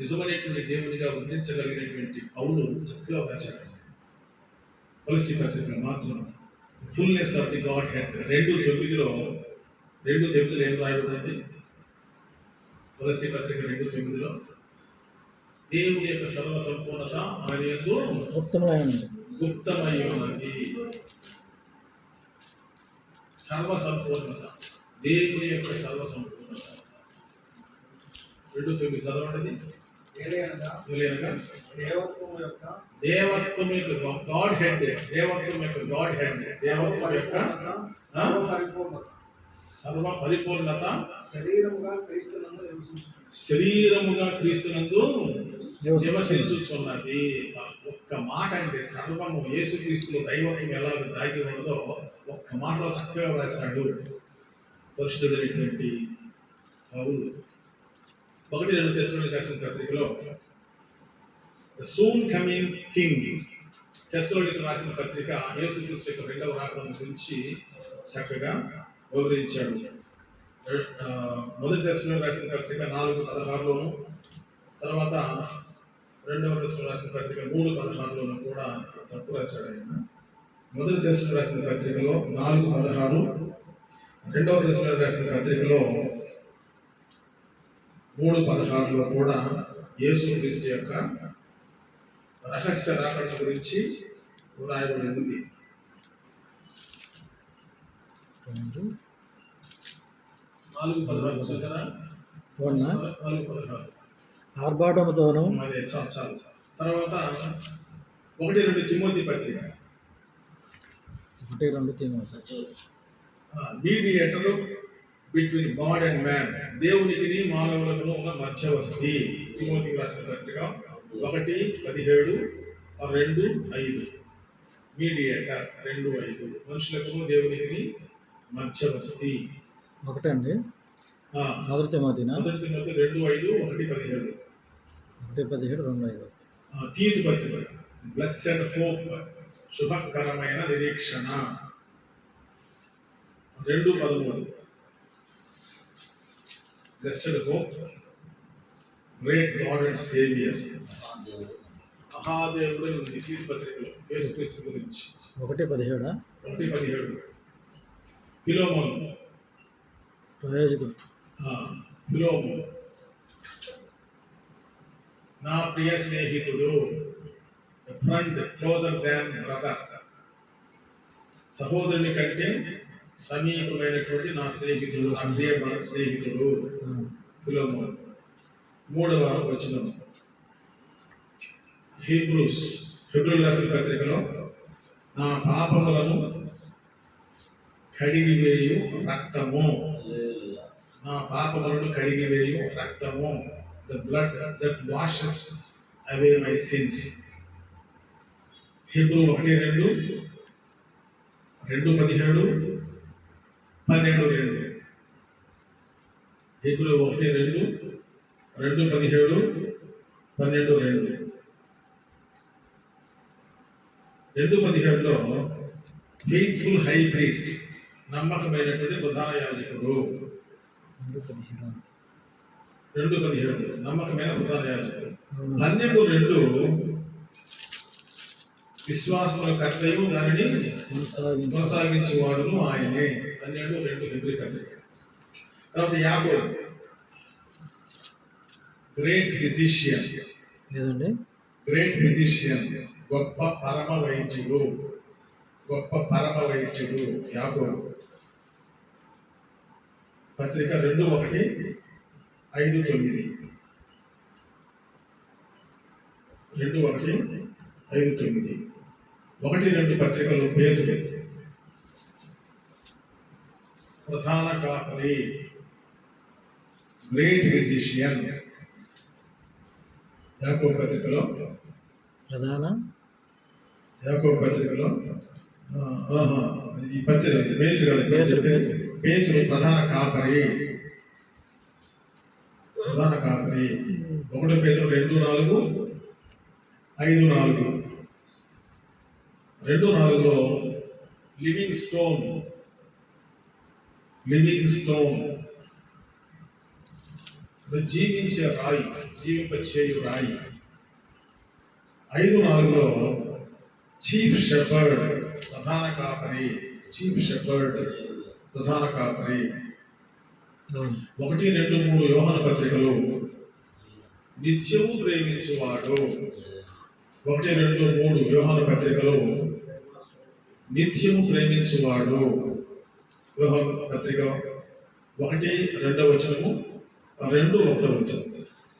నిజమైనటువంటి దేవునిగా వర్ణించగలిగినటువంటి పౌలు చక్కగా రాశాడు. కొలసీ పత్రిక మాత్రం fullness of the Godhead. 2:9లో ఏం రాయబడింది? కొలసీ పత్రిక 2:9లో దేవుని యొక్క సర్వ సంపూర్ణత ఆయన యందు గుప్తమై ఉన్నది. సర్వ సంపూర్ణత, దేవుని యొక్క సర్వ సంపూర్ణత. 2:9 చదవండి. దేవత్వం యొక్క గాడ్ హెడ్, దేవత్వం యొక్క గాడ్ హెడ్, దేవత్వం యొక్క సర్వ పరిపూర్ణత శరీరముగా క్రీస్తునందు నివసించుచున్నది. ఒక్క మాట అంటే సర్వము యేసుక్రీస్తులో దైవత్వం ఎలా దాగి ఉన్నదో ఒక్క మాటలో చక్కగా రాశాడు పరిశుద్ధుడైనటువంటి పౌలు. 1-2 తెస్సలోనికీయులకు రాసిన పత్రికలో ద సూన్ కమింగ్ కింగ్. తెస్సలోనికీయులకు రాసిన పత్రిక యేసుక్రీస్తు యొక్క రెండవ రాకడ గురించి చక్కగా వివరించాడు. 1 తెస్సలోనికీయులకు రాసిన పత్రిక 4:16లోను, తర్వాత 2వ తెస్సలోనికీయులకు రాసిన పత్రిక 3:16లోను కూడా తప్పు రాశాడు ఆయన. 1 తెస్సలోనికీయులకు రాసిన పత్రికలో 4:16, 2వ తెస్సలోనికీయులకు రాసిన పత్రికలో 3:16లో కూడా యేసుక్రీస్తు యొక్క రహస్య రాకడ గురించి వ్రాయబడి ఉంది. 4:16 కదా? 4:16 ఆర్భాటముతోను అదే చాలు. తర్వాత 1-2 తిమోతి పత్రిక, 1-2 Timothy. Mediator between God and man, దేవునికి మానవులకు ఉన్న మధ్యవర్తి. తిమోతికి రాసిన పత్రిక 1:17, 2:5. మీడియేటర్ 2:5, మనుషులకు దేవునికి మధ్యవర్తి. ఒకటండి. 1 తిమోతినా? 1 తిమోతి 2:5, 1:17. 1:17, 2:5. తీతు పత్రిక బ్లెస్డ్ హోప్ శుభకరమైన నిరీక్షణ 2:13 blessed hope great God and saviour మహాదేవుడు ఉంది కీర్తి పత్రికలో యేసుక్రీస్తు గురించి 1:17 1:17 ఫిలోమోను ప్రయోజకుడు ఫిలోమోను నా ప్రియ స్నేహితుడు ఫ్రెండ్ క్లోజర్ దాన్ బ్రదర్ సహోదరుని కంటే సమీపమైనటువంటి నా స్నేహితుడు అదే మన స్నేహితుడు ఫిలోమోను 3వ వచనం హెబ్రీయులకు రాసిన పత్రికలో నా పాపములను కడిగివేయు రక్తము నా పాపములను కడిగివేయు రక్తము the blood that washes away my sins హెబ్రీ 1:2 2:17 12:2 హెబ్రీ 1:2 2:17 12:2 2:17లో ఫెయిత్ఫుల్ హై ప్రీస్ట్ నమ్మకమైనటువంటి ప్రధాన యాజకుడు 2:17 నమ్మకమైన ప్రధాన యాజకుడు 12:2 విశ్వాసముల కర్తయు దానిని కొనసాగించేవాడును ఆయనే 12:2 హెబ్రీ పత్రిక. తర్వాత యాకోబు గ్రేట్ ఫిజిషియన్ లేదండి గ్రేట్ ఫిజిషియన్ గొప్ప పరమ వైద్యుడు యాకోబు పత్రిక 2:1 5:9 2:1 5:9 1-2 పత్రికలు పేతురు ప్రధాన కాపరి గ్రేట్ ఫిజిషియన్ యాకోబు పత్రికలో ఈ పత్రిక పేతురు ప్రధాన కాపరి 1 పేతురు 2:4 5:4 2:4లో లివింగ్ స్టోన్ జీవించే రాయి జీవింపచేయు రాయి 5:4లో చీఫ్ షెపర్డ్ ప్రధాన కాపరి 1-2-3 యోహాను పత్రికలు నిత్యము ప్రేమించువాడు 1-2-3 యోహాను పత్రికలో నిత్యము ప్రేమించువాడు యోహాను పత్రిక 1-2 వచనము 2-1 వచనం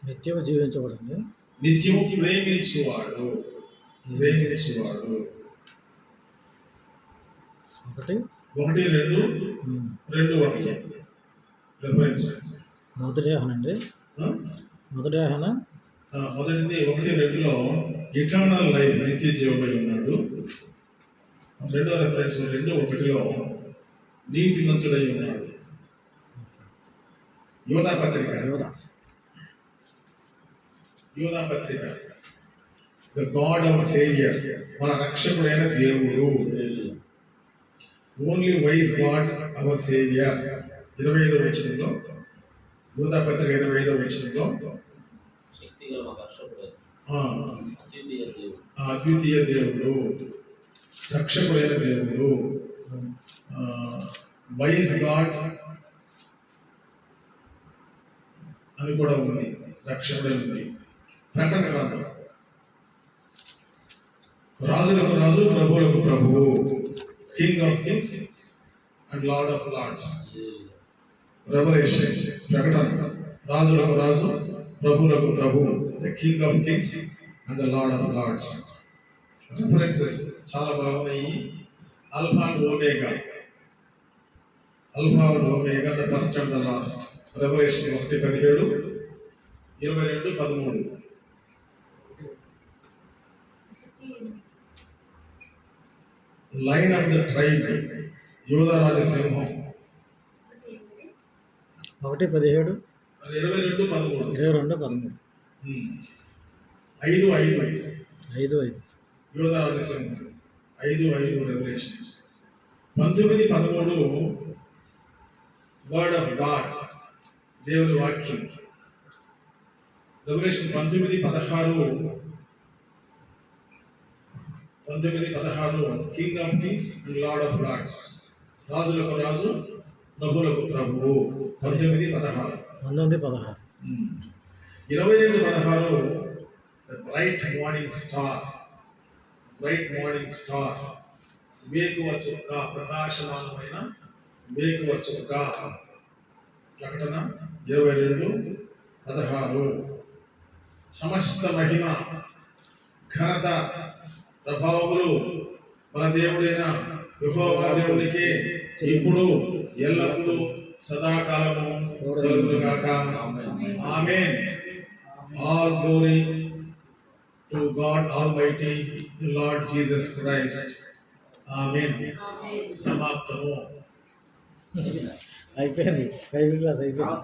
నిత్యము జీవించబడండి నిత్యము ప్రేమించువాడు 1-2-2 రెఫరెన్స్ మొదటి ఆహనండి మొదటిది 1-2లో ఇటర్నల్ లైఫ్ నిత్య జీవమై ఉన్నాడు. 2వ రెఫరెన్స్ 2:1లో నీతిమంతుడై ఉన్నాడు. యోధా పత్రిక ద గాడ్ అవర్ సేవియర్ మన రక్షకుడైన దేవుడు only wise God our saviour 25వ వచనంలో యోధా పత్రిక 25వ వచనంలో అద్వితీయ దేవుడు రక్షకుడైన దేవుడు వైజ్ గాడ్ అని కూడా ఉంది. రక్షకుడే ఉంది. ప్రకటన గ్రంథం రాజులకు రాజు ప్రభువులకు ప్రభువు King of Kings and Lord of Lords. Revolution ప్రకటన రాజులకు రాజు ప్రభువులకు ప్రభువు the King of Kings and the Lord of Lords. References చాలా బాగున్నాయి. Alpha and omega the first and the last. Revolution 1:17 22:13 lion of the tribe Judah రాజసింహం 1:17 22:13 5:5 5:5 Judah రాజసింహం 5:5 revolution. 19:13 word of God, దేవుని వాక్యం. Revolution 19:16 King of Kings and Lord of Lords, రాజులకు రాజు ప్రభువులకు ప్రభువు. 19:16. 19:16. 22:16 the bright morning star, bright morning star, వేకువ చుక్క, ప్రకాశమానమైన వేకువ చుక్క. ప్రకటన 22:16. సమస్త మహిమ ఘనత ప్రభావములు మన దేవుడైన యెహోవా దేవునికే ఇప్పుడు ఎల్లప్పుడూ సదాకాలము కలుగును గాక. ఆమేన్. All glory to God Almighty, the Lord Jesus Christ. Amen. సమాప్తము. అయిపోయింది. 5వ క్లాస్ అయిపోయింది.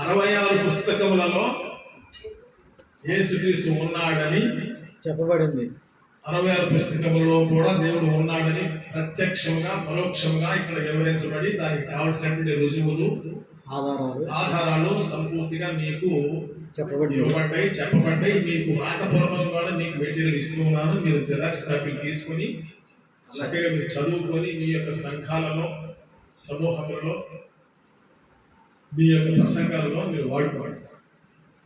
66 పుస్తకములలో యేసుక్రీస్తు ఉన్నాడని చెప్పబడింది. 66 పుస్తకములలో కూడా దేవుడు ఉన్నాడని ప్రత్యక్షంగా పరోక్షంగా ఇక్కడ వివరించబడి దానికి కావలసినటువంటి రుజువులు ఆధారాలు సంపూర్తిగా మీకు చెప్పబడ్డాయి. మీకు వ్రాతపూర్వకంగా కూడా మీకు మెటీరియల్ ఇస్తూ ఉన్నాను. మీరు జెరాక్స్ కాపీలు తీసుకొని చక్కగా మీరు చదువుకొని మీ యొక్క సంఘాలలో, సమూహములలో, మీ యొక్క ప్రసంగాలలో మీరు వాడుకోవాలి.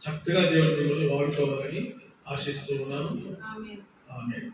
చక్కగా దేవుడు మిమ్మల్ని వాడుకోవాలని ఆశిస్తూ ఉన్నాను. ఆమేన్.